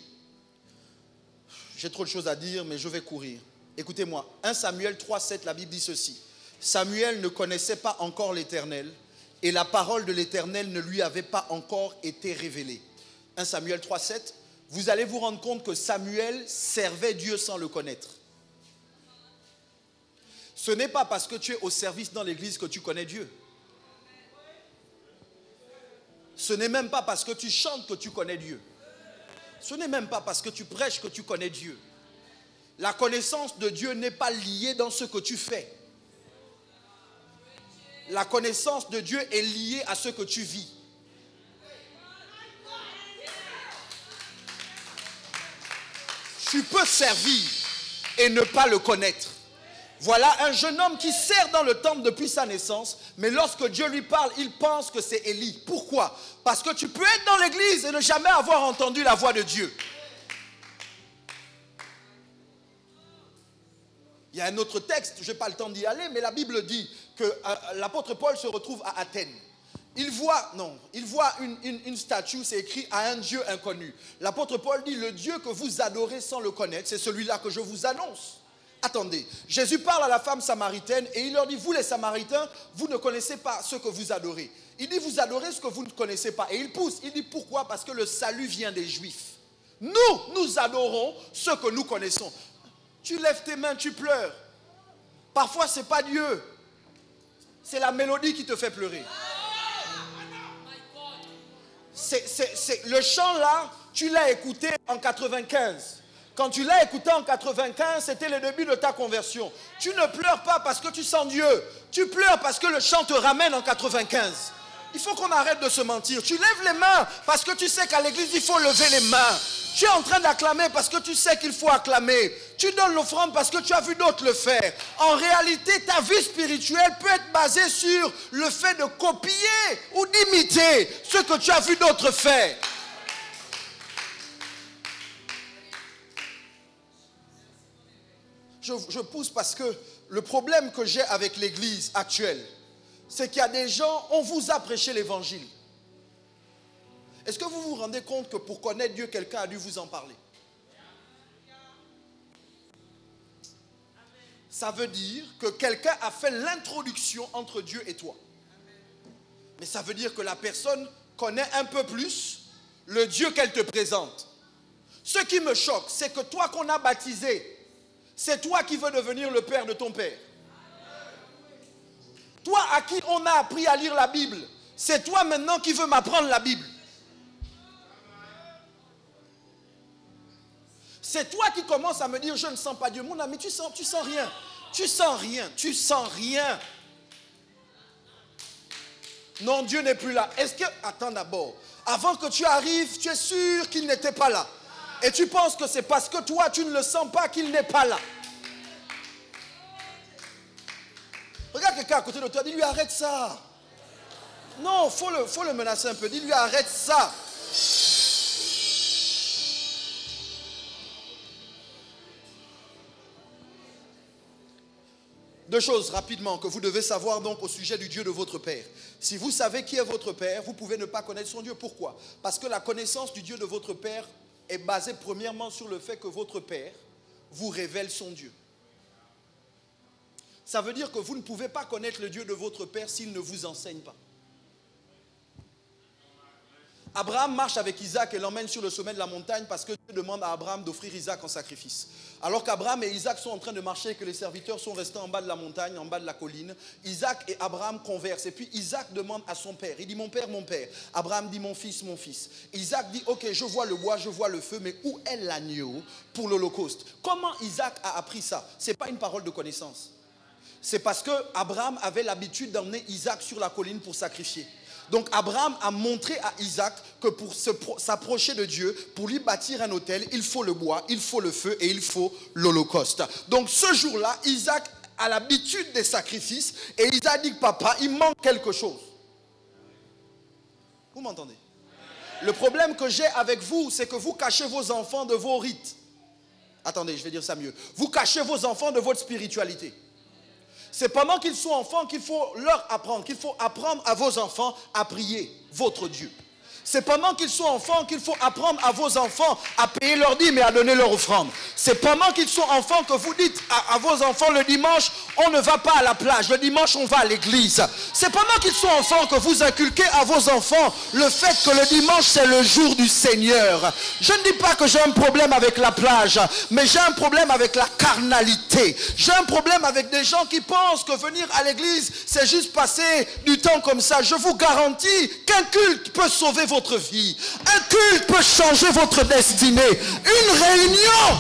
Speaker 1: J'ai trop de choses à dire, mais je vais courir. Écoutez-moi, 1 Samuel 3,7, la Bible dit ceci. Samuel ne connaissait pas encore l'Éternel et la parole de l'Éternel ne lui avait pas encore été révélée. 1 Samuel 3,7, vous allez vous rendre compte que Samuel servait Dieu sans le connaître. Ce n'est pas parce que tu es au service dans l'église que tu connais Dieu. Ce n'est même pas parce que tu chantes que tu connais Dieu. Ce n'est même pas parce que tu prêches que tu connais Dieu. La connaissance de Dieu n'est pas liée dans ce que tu fais. La connaissance de Dieu est liée à ce que tu vis. Tu peux servir et ne pas le connaître. Voilà un jeune homme qui sert dans le temple depuis sa naissance, mais lorsque Dieu lui parle, il pense que c'est Élie. Pourquoi? Parce que tu peux être dans l'église et ne jamais avoir entendu la voix de Dieu. Il y a un autre texte, je n'ai pas le temps d'y aller, mais la Bible dit que l'apôtre Paul se retrouve à Athènes. il voit une statue, c'est écrit à un Dieu inconnu. L'apôtre Paul dit, le Dieu que vous adorez sans le connaître, c'est celui-là que je vous annonce. Attendez, Jésus parle à la femme samaritaine et il leur dit, vous les Samaritains, vous ne connaissez pas ce que vous adorez. Il dit, vous adorez ce que vous ne connaissez pas. Et il pousse, il dit, pourquoi? Parce que le salut vient des Juifs. Nous adorons ce que nous connaissons. Tu lèves tes mains, tu pleures. Parfois, ce n'est pas Dieu. C'est la mélodie qui te fait pleurer. Le chant là, tu l'as écouté en 95. Quand tu l'as écouté en 95, c'était le début de ta conversion. Tu ne pleures pas parce que tu sens Dieu. Tu pleures parce que le chant te ramène en 95. Il faut qu'on arrête de se mentir. Tu lèves les mains parce que tu sais qu'à l'église, il faut lever les mains. Tu es en train d'acclamer parce que tu sais qu'il faut acclamer. Tu donnes l'offrande parce que tu as vu d'autres le faire. En réalité, ta vie spirituelle peut être basée sur le fait de copier ou d'imiter ce que tu as vu d'autres faire. Je pousse parce que le problème que j'ai avec l'église actuelle, c'est qu'il y a des gens, on vous a prêché l'évangile. Est-ce que vous vous rendez compte que pour connaître Dieu, quelqu'un a dû vous en parler? Ça veut dire que quelqu'un a fait l'introduction entre Dieu et toi. Mais ça veut dire que la personne connaît un peu plus le Dieu qu'elle te présente. Ce qui me choque, c'est que toi qu'on a baptisé, c'est toi qui veux devenir le père de ton père. Toi à qui on a appris à lire la Bible, c'est toi maintenant qui veux m'apprendre la Bible. C'est toi qui commences à me dire, je ne sens pas Dieu. Mon ami, tu sens rien. Tu sens rien. Tu sens rien. Non, Dieu n'est plus là. Est-ce que, attends d'abord, avant que tu arrives, tu es sûr qu'il n'était pas là. Et tu penses que c'est parce que toi, tu ne le sens pas qu'il n'est pas là. Regarde quelqu'un à côté de toi, dis-lui arrête ça. Non, faut le menacer un peu. Dis-lui arrête ça. Deux choses rapidement que vous devez savoir donc au sujet du Dieu de votre Père. Si vous savez qui est votre Père, vous pouvez ne pas connaître son Dieu. Pourquoi? Parce que la connaissance du Dieu de votre Père est basée premièrement sur le fait que votre Père vous révèle son Dieu. Ça veut dire que vous ne pouvez pas connaître le Dieu de votre Père s'il ne vous enseigne pas. Abraham marche avec Isaac et l'emmène sur le sommet de la montagne parce que Dieu demande à Abraham d'offrir Isaac en sacrifice. Alors qu'Abraham et Isaac sont en train de marcher et que les serviteurs sont restés en bas de la montagne, en bas de la colline, Isaac et Abraham conversent. Et puis Isaac demande à son père, il dit mon père, mon père. Abraham dit mon fils, mon fils. Isaac dit ok, je vois le bois, je vois le feu, mais où est l'agneau pour l'holocauste? Comment Isaac a appris ça? Ce n'est pas une parole de connaissance. C'est parce que Abraham avait l'habitude d'emmener Isaac sur la colline pour sacrifier. Donc Abraham a montré à Isaac que pour s'approcher de Dieu, pour lui bâtir un autel, il faut le bois, il faut le feu et il faut l'holocauste. Donc ce jour-là, Isaac a l'habitude des sacrifices et Isaac dit papa, il manque quelque chose. Vous m'entendez? Le problème que j'ai avec vous, c'est que vous cachez vos enfants de vos rites. Attendez, je vais dire ça mieux. Vous cachez vos enfants de votre spiritualité. C'est pendant qu'ils sont enfants qu'il faut leur apprendre, qu'il faut apprendre à vos enfants à prier votre Dieu. C'est pendant qu'ils sont enfants qu'il faut apprendre à vos enfants à payer leur dîme et à donner leur offrande. C'est pendant qu'ils sont enfants que vous dites à vos enfants le dimanche, on ne va pas à la plage, le dimanche on va à l'église. C'est pendant qu'ils sont enfants que vous inculquez à vos enfants le fait que le dimanche c'est le jour du Seigneur. Je ne dis pas que j'ai un problème avec la plage, mais j'ai un problème avec la carnalité. J'ai un problème avec des gens qui pensent que venir à l'église c'est juste passer du temps comme ça. Je vous garantis qu'un culte peut sauver votre vie. Un culte peut changer votre destinée. Une réunion.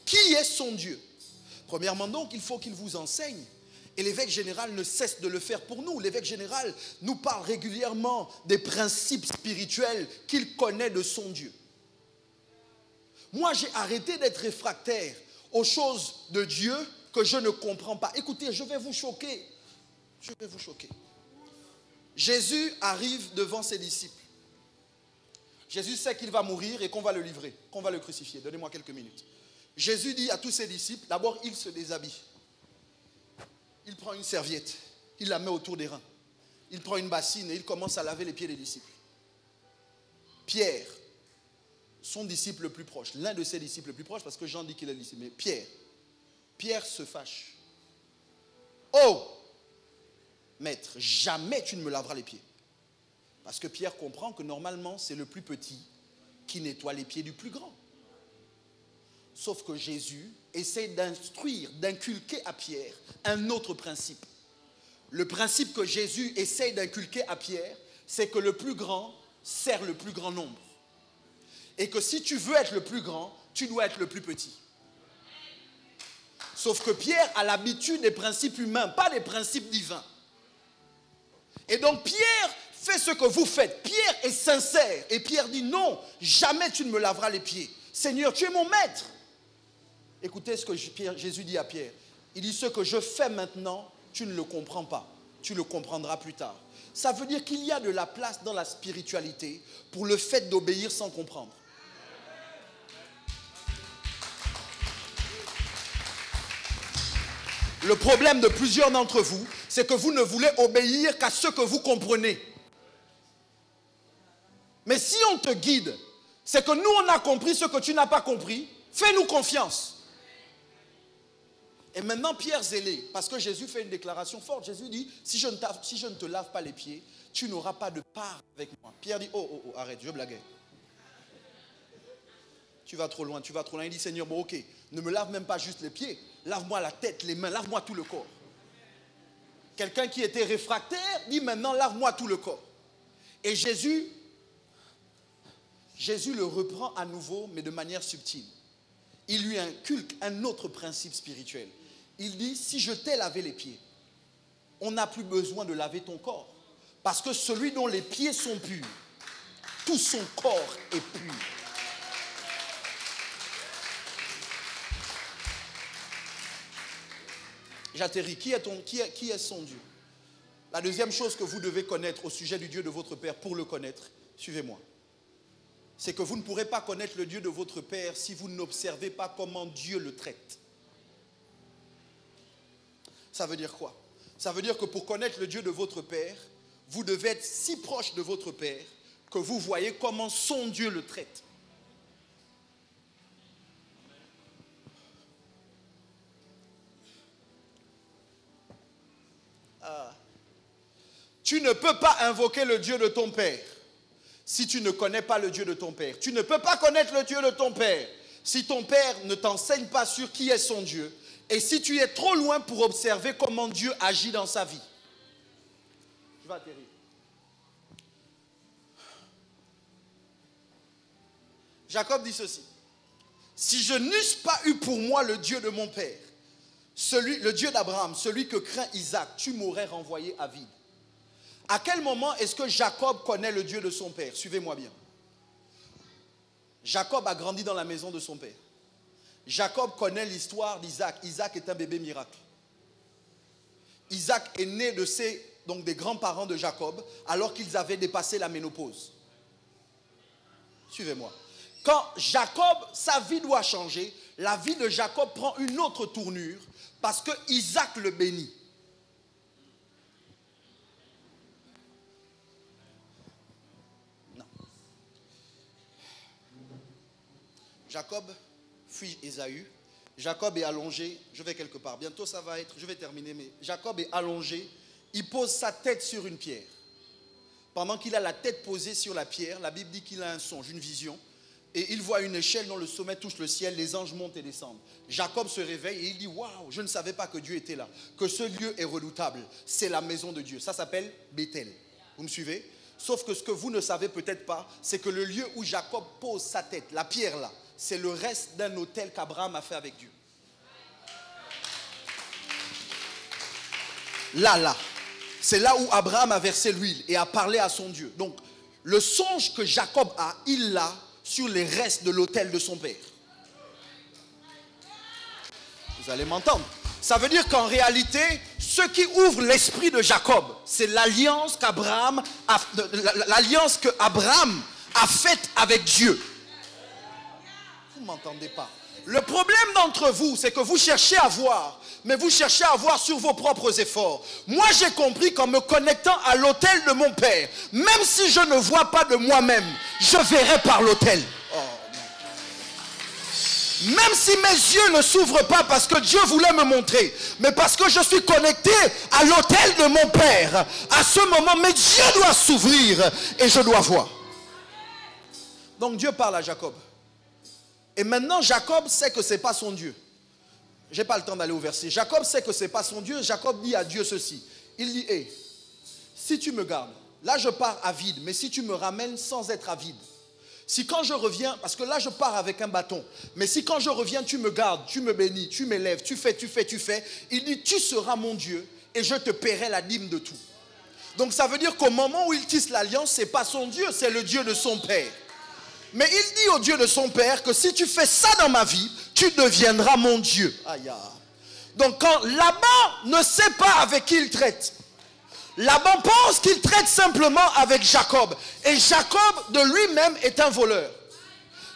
Speaker 1: Qui est son Dieu? Premièrement donc, il faut qu'il vous enseigne. Et l'évêque général ne cesse de le faire pour nous. L'évêque général nous parle régulièrement des principes spirituels qu'il connaît de son Dieu. Moi, j'ai arrêté d'être réfractaire aux choses de Dieu que je ne comprends pas. Écoutez, je vais vous choquer. Je vais vous choquer. Jésus arrive devant ses disciples. Jésus sait qu'il va mourir et qu'on va le livrer, qu'on va le crucifier. Donnez-moi quelques minutes. Jésus dit à tous ses disciples, d'abord il se déshabille. Il prend une serviette, il la met autour des reins. Il prend une bassine et il commence à laver les pieds des disciples. Pierre, son disciple le plus proche, l'un de ses disciples le plus proche, parce que Jean dit qu'il est le disciple, mais Pierre se fâche. Oh, maître, jamais tu ne me laveras les pieds. Parce que Pierre comprend que normalement, c'est le plus petit qui nettoie les pieds du plus grand. Sauf que Jésus essaie d'instruire, d'inculquer à Pierre un autre principe. Le principe que Jésus essaie d'inculquer à Pierre, c'est que le plus grand sert le plus grand nombre. Et que si tu veux être le plus grand, tu dois être le plus petit. Sauf que Pierre a l'habitude des principes humains, pas des principes divins. Et donc Pierre fait ce que vous faites. Pierre est sincère. Et Pierre dit non, jamais tu ne me laveras les pieds. Seigneur, tu es mon maître. Écoutez ce que Jésus dit à Pierre. Il dit ce que je fais maintenant, tu ne le comprends pas. Tu le comprendras plus tard. Ça veut dire qu'il y a de la place dans la spiritualité pour le fait d'obéir sans comprendre. Le problème de plusieurs d'entre vous, c'est que vous ne voulez obéir qu'à ce que vous comprenez. Mais si on te guide, c'est que nous on a compris ce que tu n'as pas compris. Fais-nous confiance. Et maintenant Pierre zélé, parce que Jésus fait une déclaration forte. Jésus dit, si je ne te lave pas les pieds, tu n'auras pas de part avec moi. Pierre dit, oh, arrête, je blaguais. Tu vas trop loin. Il dit, Seigneur, bon ok, ne me lave même pas juste les pieds. Lave-moi la tête, les mains, lave-moi tout le corps. Quelqu'un qui était réfractaire dit maintenant, lave-moi tout le corps. Et Jésus le reprend à nouveau, mais de manière subtile. Il lui inculque un autre principe spirituel. Il dit, si je t'ai lavé les pieds, on n'a plus besoin de laver ton corps. Parce que celui dont les pieds sont purs, tout son corps est pur. J'atterris. Qui est son Dieu? La deuxième chose que vous devez connaître au sujet du Dieu de votre Père, pour le connaître, suivez-moi, c'est que vous ne pourrez pas connaître le Dieu de votre Père si vous n'observez pas comment Dieu le traite. Ça veut dire quoi? Ça veut dire que pour connaître le Dieu de votre Père, vous devez être si proche de votre Père que vous voyez comment son Dieu le traite. Tu ne peux pas invoquer le Dieu de ton Père si tu ne connais pas le Dieu de ton Père. Tu ne peux pas connaître le Dieu de ton Père si ton Père ne t'enseigne pas sur qui est son Dieu et si tu es trop loin pour observer comment Dieu agit dans sa vie. Je vais atterrir. Jacob dit ceci. Si je n'eusse pas eu pour moi le Dieu de mon Père, le Dieu d'Abraham, celui que craint Isaac, tu m'aurais renvoyé à vide. À quel moment est-ce que Jacob connaît le Dieu de son père? Suivez-moi bien. Jacob a grandi dans la maison de son père. Jacob connaît l'histoire d'Isaac. Isaac est un bébé miracle. Isaac est né des grands-parents de Jacob alors qu'ils avaient dépassé la ménopause. Suivez-moi. Quand Jacob, sa vie doit changer, la vie de Jacob prend une autre tournure parce que Isaac le bénit. Jacob fuit Ésaü. Jacob est allongé. Je vais quelque part. Bientôt ça va être. Je vais terminer. Mais Jacob est allongé. Il pose sa tête sur une pierre. Pendant qu'il a la tête posée sur la pierre, la Bible dit qu'il a un songe, une vision. Et il voit une échelle dont le sommet touche le ciel. Les anges montent et descendent. Jacob se réveille et il dit, waouh, je ne savais pas que Dieu était là. Que ce lieu est redoutable. C'est la maison de Dieu. Ça s'appelle Bethel. Vous me suivez? Sauf que ce que vous ne savez peut-être pas, c'est que le lieu où Jacob pose sa tête, la pierre là, c'est le reste d'un autel qu'Abraham a fait avec Dieu. Là, c'est là où Abraham a versé l'huile et a parlé à son Dieu. Donc, le songe que Jacob a, il l'a sur les restes de l'autel de son père. Vous allez m'entendre. Ça veut dire qu'en réalité, ce qui ouvre l'esprit de Jacob, c'est l'alliance qu'Abraham a a faites avec Dieu. Vous ne m'entendez pas. Le problème d'entre vous, c'est que vous cherchez à voir, mais vous cherchez à voir sur vos propres efforts. Moi, j'ai compris qu'en me connectant à l'autel de mon Père, même si je ne vois pas de moi-même, je verrai par l'autel. Oh, non. Même si mes yeux ne s'ouvrent pas parce que Dieu voulait me montrer, mais parce que je suis connecté à l'autel de mon Père, à ce moment, mes yeux doivent s'ouvrir et je dois voir. Donc Dieu parle à Jacob. Et maintenant, Jacob sait que ce n'est pas son Dieu. Je n'ai pas le temps d'aller au verset. Jacob sait que ce n'est pas son Dieu. Jacob dit à Dieu ceci. Il dit, hey, si tu me gardes, là je pars avide, mais si tu me ramènes sans être avide. Si quand je reviens, parce que là je pars avec un bâton, mais si quand je reviens tu me gardes, tu me bénis, tu m'élèves, tu fais, il dit, tu seras mon Dieu et je te paierai la dîme de tout. Donc ça veut dire qu'au moment où il tisse l'alliance, ce n'est pas son Dieu, c'est le Dieu de son Père. Mais il dit au Dieu de son Père que si tu fais ça dans ma vie, tu deviendras mon Dieu. Aïe. Donc quand Laban ne sait pas avec qui il traite, Laban pense qu'il traite simplement avec Jacob. Et Jacob de lui-même est un voleur.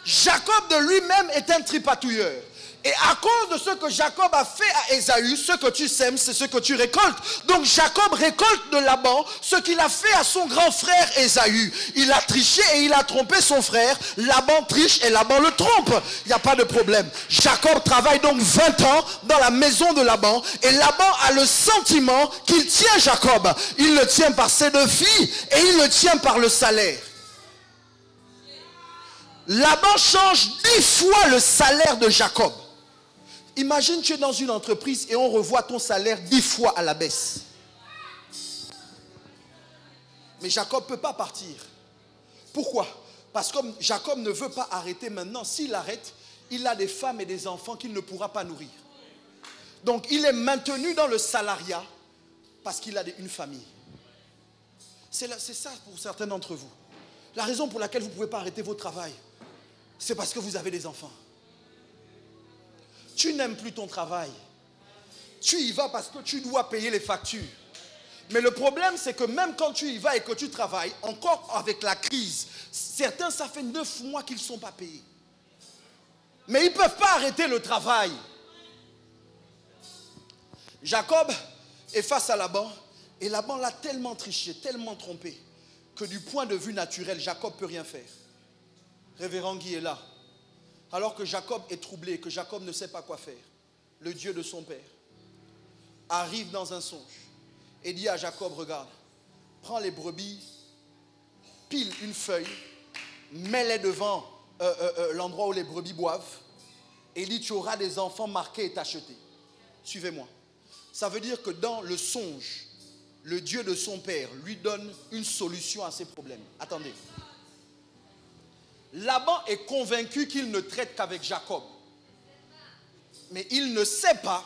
Speaker 1: Jacob de lui-même est un tripatouilleur. Et à cause de ce que Jacob a fait à Ésaü, ce que tu sèmes, c'est ce que tu récoltes. Donc Jacob récolte de Laban ce qu'il a fait à son grand frère Ésaü. Il a triché et il a trompé son frère. Laban triche et Laban le trompe. Il n'y a pas de problème. Jacob travaille donc 20 ans dans la maison de Laban. Et Laban a le sentiment qu'il tient Jacob. Il le tient par ses 2 filles et il le tient par le salaire. Laban change 10 fois le salaire de Jacob. Imagine tu es dans une entreprise et on revoit ton salaire 10 fois à la baisse. Mais Jacob ne peut pas partir. Pourquoi? Parce que Jacob ne veut pas arrêter maintenant. S'il arrête, il a des femmes et des enfants qu'il ne pourra pas nourrir. Donc il est maintenu dans le salariat parce qu'il a une famille. C'est ça pour certains d'entre vous. La raison pour laquelle vous ne pouvez pas arrêter votre travail, c'est parce que vous avez des enfants. Tu n'aimes plus ton travail. Tu y vas parce que tu dois payer les factures. Mais le problème, c'est que même quand tu y vas et que tu travailles, encore avec la crise, certains, ça fait 9 mois qu'ils ne sont pas payés. Mais ils ne peuvent pas arrêter le travail. Jacob est face à Laban. Et Laban l'a tellement triché, tellement trompé, que du point de vue naturel, Jacob ne peut rien faire. Révérend Guy est là. Alors que Jacob est troublé, que Jacob ne sait pas quoi faire, le Dieu de son père arrive dans un songe et dit à Jacob, regarde, prends les brebis, pile une feuille, mets-les devant l'endroit où les brebis boivent et dit, tu auras des enfants marqués et tachetés. Suivez-moi. Ça veut dire que dans le songe, le Dieu de son père lui donne une solution à ses problèmes. Attendez. Laban est convaincu qu'il ne traite qu'avec Jacob. Mais il ne sait pas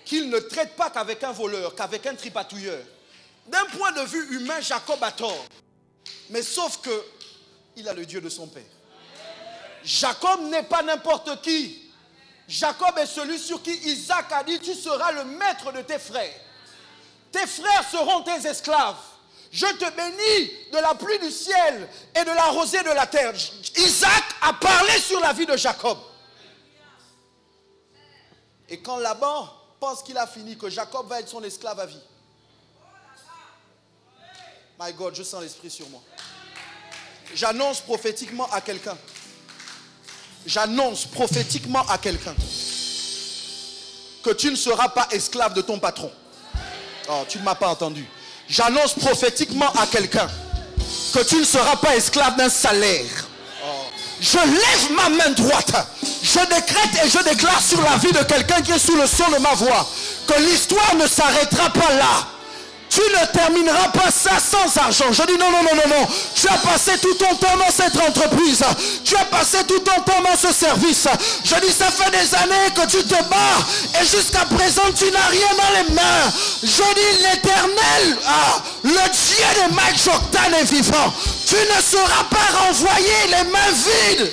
Speaker 1: qu'il ne traite pas qu'avec un voleur, qu'avec un tripatouilleur. D'un point de vue humain, Jacob a tort. Mais sauf que il a le Dieu de son père. Jacob n'est pas n'importe qui. Jacob est celui sur qui Isaac a dit, tu seras le maître de tes frères. Tes frères seront tes esclaves. Je te bénis de la pluie du ciel et de la rosée de la terre. Isaac a parlé sur la vie de Jacob. Et quand Laban pense qu'il a fini, que Jacob va être son esclave à vie. My God, je sens l'esprit sur moi. J'annonce prophétiquement à quelqu'un. J'annonce prophétiquement à quelqu'un que tu ne seras pas esclave de ton patron. Oh, tu ne m'as pas entendu. J'annonce prophétiquement à quelqu'un que tu ne seras pas esclave d'un salaire. Je lève ma main droite. Je décrète et je déclare sur la vie de quelqu'un qui est sous le son de ma voix que l'histoire ne s'arrêtera pas là. Tu ne termineras pas ça sans argent. Je dis non, non, non, non, non. Tu as passé tout ton temps dans cette entreprise. Tu as passé tout ton temps dans ce service. Je dis ça fait des années que tu te bats et jusqu'à présent tu n'as rien dans les mains. Je dis l'Éternel, le Dieu de Mike Joktan est vivant. Tu ne seras pas renvoyé les mains vides.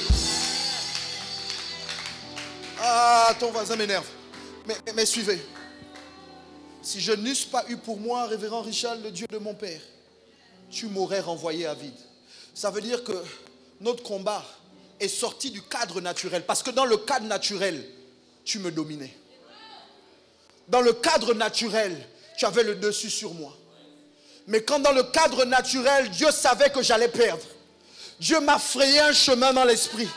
Speaker 1: Ah, ton voisin m'énerve. Mais suivez. Si je n'eusse pas eu pour moi, révérend Richard, le Dieu de mon père, tu m'aurais renvoyé à vide. Ça veut dire que notre combat est sorti du cadre naturel. Parce que dans le cadre naturel, tu me dominais. Dans le cadre naturel, tu avais le dessus sur moi. Mais quand dans le cadre naturel, Dieu savait que j'allais perdre, Dieu m'a frayé un chemin dans l'esprit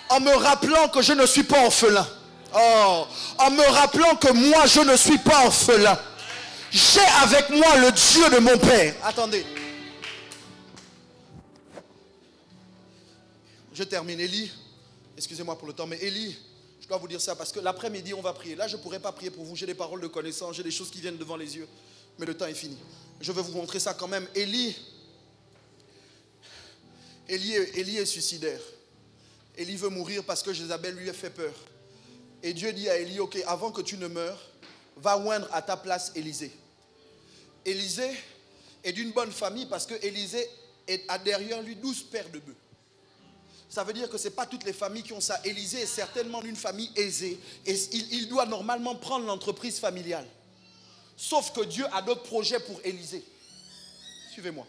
Speaker 1: en me rappelant que je ne suis pas orphelin. Oh, en me rappelant que moi, je ne suis pas orphelin. J'ai avec moi le Dieu de mon Père. Attendez. Je termine. Élie, excusez-moi pour le temps, mais Élie, je dois vous dire ça parce que l'après-midi, on va prier. Là, je ne pourrais pas prier pour vous. J'ai des paroles de connaissance, j'ai des choses qui viennent devant les yeux. Mais le temps est fini. Je vais vous montrer ça quand même. Élie est suicidaire. Élie veut mourir parce que Jézabel lui a fait peur. Et Dieu dit à Élie, ok, avant que tu ne meures, va oindre à ta place Élisée. Élisée est d'une bonne famille parce que Élisée a derrière lui 12 paires de bœufs. Ça veut dire que ce n'est pas toutes les familles qui ont ça. Élisée est certainement d'une famille aisée. Et il doit normalement prendre l'entreprise familiale. Sauf que Dieu a d'autres projets pour Élisée. Suivez-moi.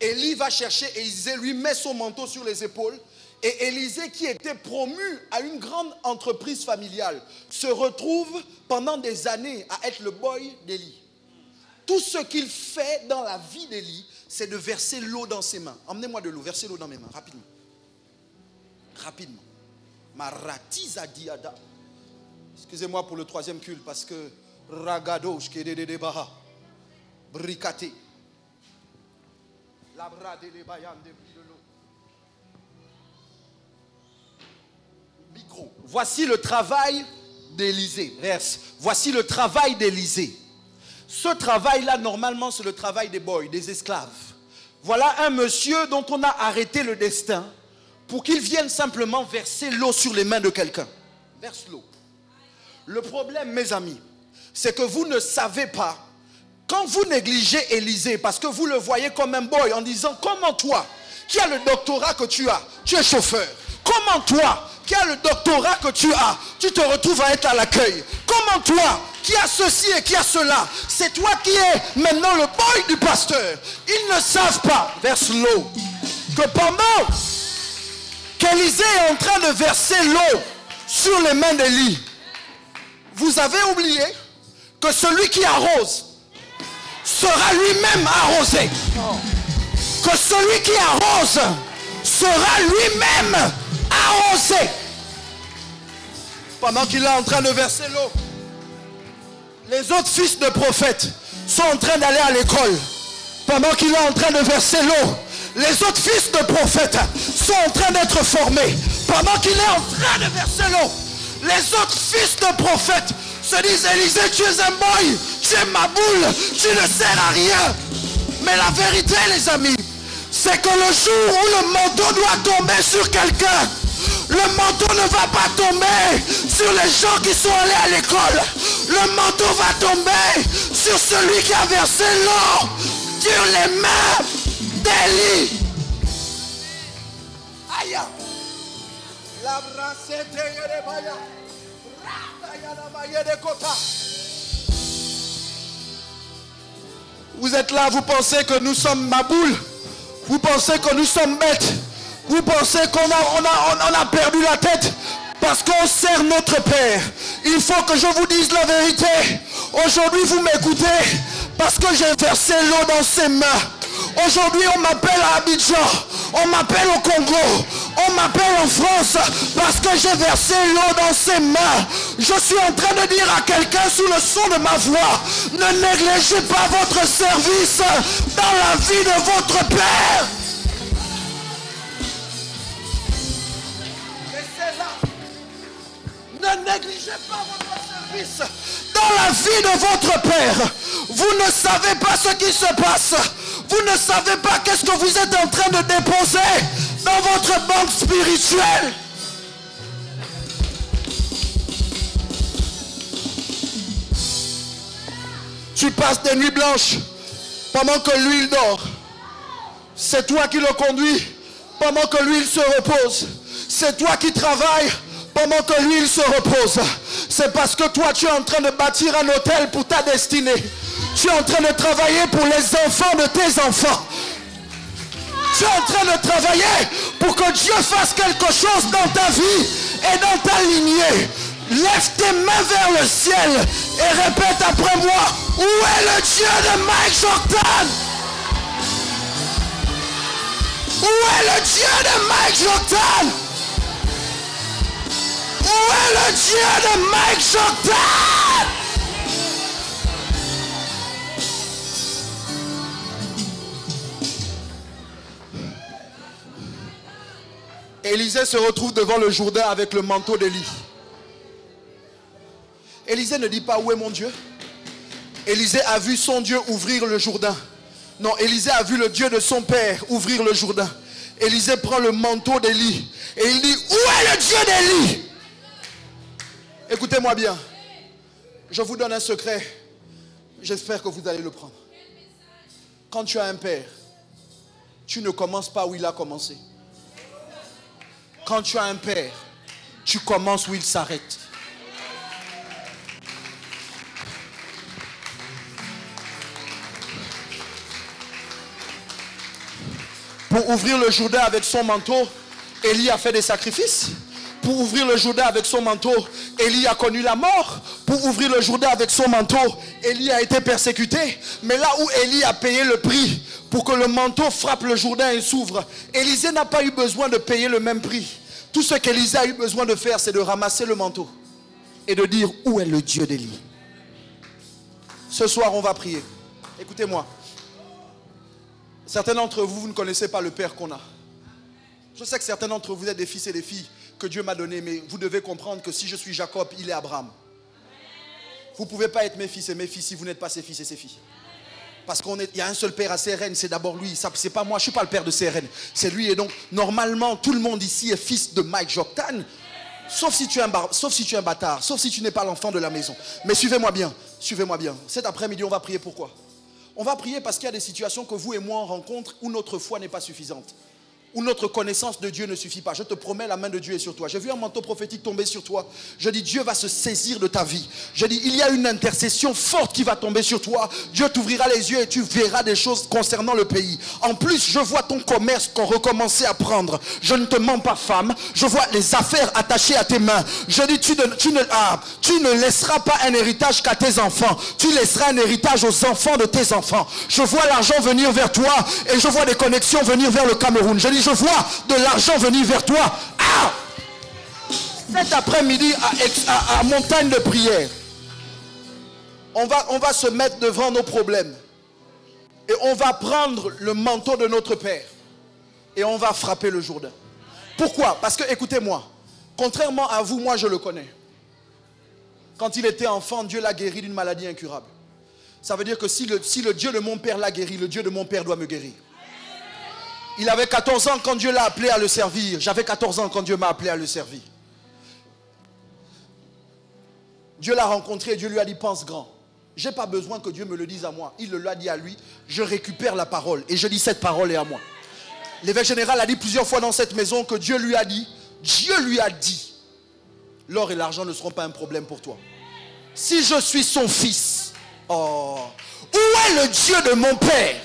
Speaker 1: Élie va chercher Élisée, lui met son manteau sur les épaules. Et Élisée, qui était promu à une grande entreprise familiale, se retrouve pendant des années à être le boy d'Élie. Tout ce qu'il fait dans la vie d'Élie, c'est de verser l'eau dans ses mains. Emmenez-moi de l'eau, versez l'eau dans mes mains, rapidement. Rapidement. Maratiza diada. Excusez-moi pour le troisième culte parce que Ragadosh Kededebaha Bricate. Labra de l'Ebayan de l'eau. Micro. Voici le travail d'Élisée. Voici le travail d'Élisée. Ce travail-là, normalement, c'est le travail des boys, des esclaves. Voilà un monsieur dont on a arrêté le destin pour qu'il vienne simplement verser l'eau sur les mains de quelqu'un. Verse l'eau. Le problème, mes amis, c'est que vous ne savez pas, quand vous négligez Élisée, parce que vous le voyez comme un boy en disant, comment toi, qui as le doctorat que tu as, tu es chauffeur. Comment toi, qui as le doctorat que tu as, tu te retrouves à être à l'accueil. Comment toi, qui as ceci et qui as cela, c'est toi qui es maintenant le boy du pasteur. Ils ne savent pas, verse l'eau, que pendant qu'Élisée est en train de verser l'eau sur les mains d'Élie, vous avez oublié que celui qui arrose sera lui-même arrosé. Que celui qui arrose sera lui-même arrosé. Pendant qu'il est en train de verser l'eau, les autres fils de prophètes sont en train d'aller à l'école. Pendant qu'il est en train de verser l'eau, les autres fils de prophètes sont en train d'être formés. Pendant qu'il est en train de verser l'eau, les autres fils de prophètes se disent, Élisée, tu es un boy, tu es ma boule, tu ne sers à rien. Mais la vérité, les amis, c'est que le jour où le manteau doit tomber sur quelqu'un, le manteau ne va pas tomber sur les gens qui sont allés à l'école. Le manteau va tomber sur celui qui a versé l'eau sur les mains d'Élie. Aïe. La brassette de Baya. Vous êtes là, vous pensez que nous sommes maboules. Vous pensez que nous sommes bêtes. Vous pensez qu'on a perdu la tête parce qu'on sert notre Père. Il faut que je vous dise la vérité. Aujourd'hui, vous m'écoutez parce que j'ai versé l'eau dans ses mains. Aujourd'hui, on m'appelle à Abidjan, on m'appelle au Congo, on m'appelle en France parce que j'ai versé l'eau dans ses mains. Je suis en train de dire à quelqu'un sous le son de ma voix, ne négligez pas votre service dans la vie de votre Père. Ne négligez pas votre service dans la vie de votre Père. Vous ne savez pas ce qui se passe. Vous ne savez pas qu'est-ce que vous êtes en train de déposer dans votre banque spirituelle. Tu passes des nuits blanches pendant que lui il dort. C'est toi qui le conduis pendant que lui il se repose. C'est toi qui travailles pendant que lui il se repose. C'est parce que toi tu es en train de bâtir un hôtel pour ta destinée. Tu es en train de travailler pour les enfants de tes enfants. Tu es en train de travailler pour que Dieu fasse quelque chose dans ta vie et dans ta lignée. Lève tes mains vers le ciel et répète après moi, où est le Dieu de Mike Jordan? Où est le Dieu de Mike Jordan? Où est le Dieu de Mike Jordan? Élisée se retrouve devant le Jourdain avec le manteau d'Élie. Élisée ne dit pas où est mon Dieu. Élisée a vu son Dieu ouvrir le Jourdain. Non, Élisée a vu le Dieu de son père ouvrir le Jourdain. Élisée prend le manteau d'Élie et il dit, où est le Dieu d'Élie? Écoutez-moi bien. Je vous donne un secret. J'espère que vous allez le prendre. Quand tu as un père, tu ne commences pas où il a commencé. Quand tu as un père, tu commences où il s'arrête. Pour ouvrir le Jourdain avec son manteau, Élie a fait des sacrifices. Pour ouvrir le Jourdain avec son manteau, Élie a connu la mort. Pour ouvrir le Jourdain avec son manteau, Élie a été persécuté. Mais là où Élie a payé le prix pour que le manteau frappe le Jourdain et s'ouvre, Élisée n'a pas eu besoin de payer le même prix. Tout ce qu'Élisée a eu besoin de faire, c'est de ramasser le manteau et de dire, où est le Dieu d'Élie? Ce soir, on va prier. Écoutez-moi. Certains d'entre vous, vous ne connaissez pas le Père qu'on a. Je sais que certains d'entre vous êtes des fils et des filles que Dieu m'a donnés, mais vous devez comprendre que si je suis Jacob, il est Abraham. Vous ne pouvez pas être mes fils et mes filles si vous n'êtes pas ses fils et ses filles. Parce qu'il y a un seul père à CRN, c'est d'abord lui. Ce n'est pas moi, je ne suis pas le père de CRN. C'est lui. Et donc, normalement, tout le monde ici est fils de Mike Jordan. Sauf si tu es un bâtard. Sauf si tu n'es pas l'enfant de la maison. Mais suivez-moi bien. Suivez-moi bien. Cet après-midi, on va prier pourquoi? On va prier parce qu'il y a des situations que vous et moi on rencontre où notre foi n'est pas suffisante. Où notre connaissance de Dieu ne suffit pas. Je te promets, la main de Dieu est sur toi. J'ai vu un manteau prophétique tomber sur toi. Je dis, Dieu va se saisir de ta vie. Je dis, il y a une intercession forte qui va tomber sur toi. Dieu t'ouvrira les yeux et tu verras des choses concernant le pays. En plus, je vois ton commerce qu'on recommençait à prendre. Je ne te mens pas, femme. Je vois les affaires attachées à tes mains. Je dis, tu ne laisseras pas un héritage qu'à tes enfants. Tu laisseras un héritage aux enfants de tes enfants. Je vois l'argent venir vers toi et je vois des connexions venir vers le Cameroun. Je dis, je vois de l'argent venir vers toi. Ah! Cet après-midi à montagne de prière, on va se mettre devant nos problèmes et on va prendre le manteau de notre Père et on va frapper le Jourdain. Pourquoi? Parce que, écoutez-moi, contrairement à vous, moi je le connais. Quand il était enfant, Dieu l'a guéri d'une maladie incurable. Ça veut dire que si le Dieu de mon père l'a guéri, le Dieu de mon père doit me guérir. Il avait 14 ans quand Dieu l'a appelé à le servir. J'avais 14 ans quand Dieu m'a appelé à le servir. Dieu l'a rencontré et Dieu lui a dit, pense grand. Je n'ai pas besoin que Dieu me le dise à moi. Il le l'a dit à lui. Je récupère la parole et je dis, cette parole est à moi. L'évêque général a dit plusieurs fois dans cette maison que Dieu lui a dit, l'or et l'argent ne seront pas un problème pour toi. Si je suis son fils, où est le Dieu de mon père?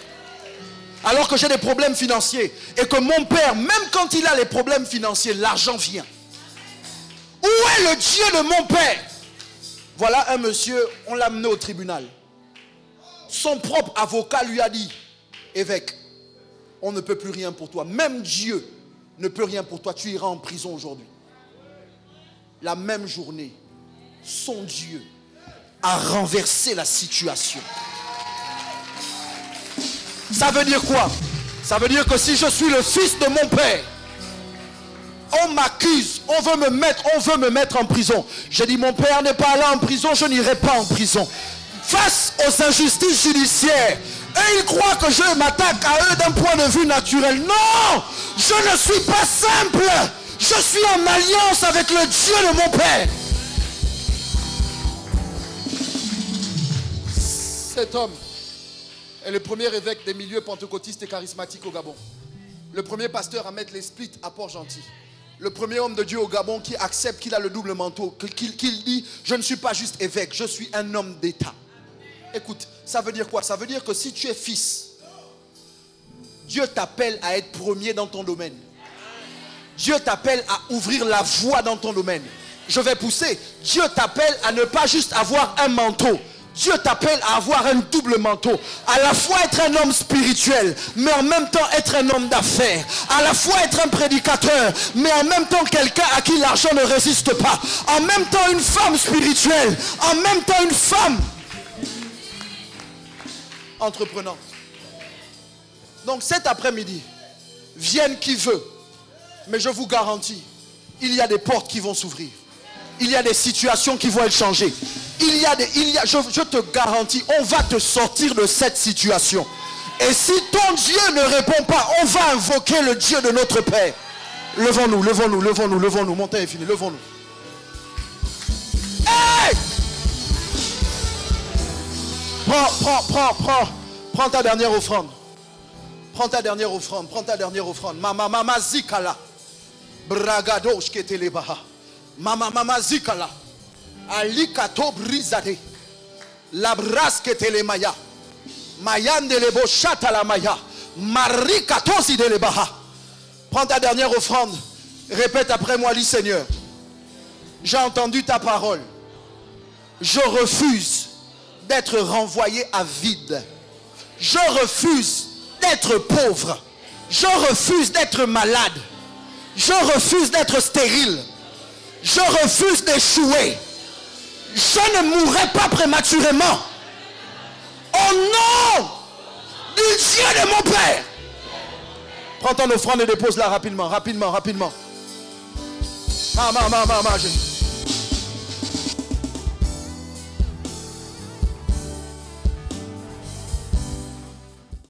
Speaker 1: Alors que j'ai des problèmes financiers et que mon père, même quand il a les problèmes financiers, l'argent vient. Où est le Dieu de mon père? Voilà un monsieur, on l'a amené au tribunal. Son propre avocat lui a dit, évêque, on ne peut plus rien pour toi. Même Dieu ne peut rien pour toi. Tu iras en prison aujourd'hui. La même journée, son Dieu a renversé la situation. Ça veut dire quoi? Ça veut dire que si je suis le fils de mon père, on m'accuse, on veut me mettre en prison. J'ai dit, mon père n'est pas allé en prison, je n'irai pas en prison. Face aux injustices judiciaires, et ils croient que je m'attaque à eux d'un point de vue naturel. Non, je ne suis pas simple. Je suis en alliance avec le Dieu de mon père. Cet homme est le premier évêque des milieux pentecôtistes et charismatiques au Gabon. Le premier pasteur à mettre les splits à Port-Gentil. Le premier homme de Dieu au Gabon qui accepte qu'il a le double manteau. Qu'il dit, je ne suis pas juste évêque, je suis un homme d'État. Écoute, ça veut dire quoi? Ça veut dire que si tu es fils, Dieu t'appelle à être premier dans ton domaine. Dieu t'appelle à ouvrir la voie dans ton domaine. Je vais pousser. Dieu t'appelle à ne pas juste avoir un manteau. Dieu t'appelle à avoir un double manteau. À la fois être un homme spirituel, mais en même temps être un homme d'affaires. À la fois être un prédicateur, mais en même temps quelqu'un à qui l'argent ne résiste pas. En même temps une femme spirituelle. En même temps une femme entreprenante. Donc cet après-midi, vienne qui veut. Mais je vous garantis, il y a des portes qui vont s'ouvrir. Il y a des situations qui vont être changées. Je te garantis, on va te sortir de cette situation. Et si ton Dieu ne répond pas, on va invoquer le Dieu de notre Père. Levons-nous, levons-nous, levons-nous, levons-nous. Mon temps est fini, levons-nous. Hey! Prends ta dernière offrande. Prends ta dernière offrande, prends ta dernière offrande. Mama zikala. Bragadosh ketelebaha. Mama zikala. Alikato brizade. Labras ketelemaya. Mayan de lebo chatala maya. Marikatosi de lebaha. Prends ta dernière offrande. Répète après moi, lis Seigneur. J'ai entendu ta parole. Je refuse d'être renvoyé à vide. Je refuse d'être pauvre. Je refuse d'être malade. Je refuse d'être stérile. Je refuse d'échouer. Je ne mourrai pas prématurément. Au nom du Dieu de mon Père. Prends ton offrande et dépose-la rapidement, rapidement, rapidement. Maman.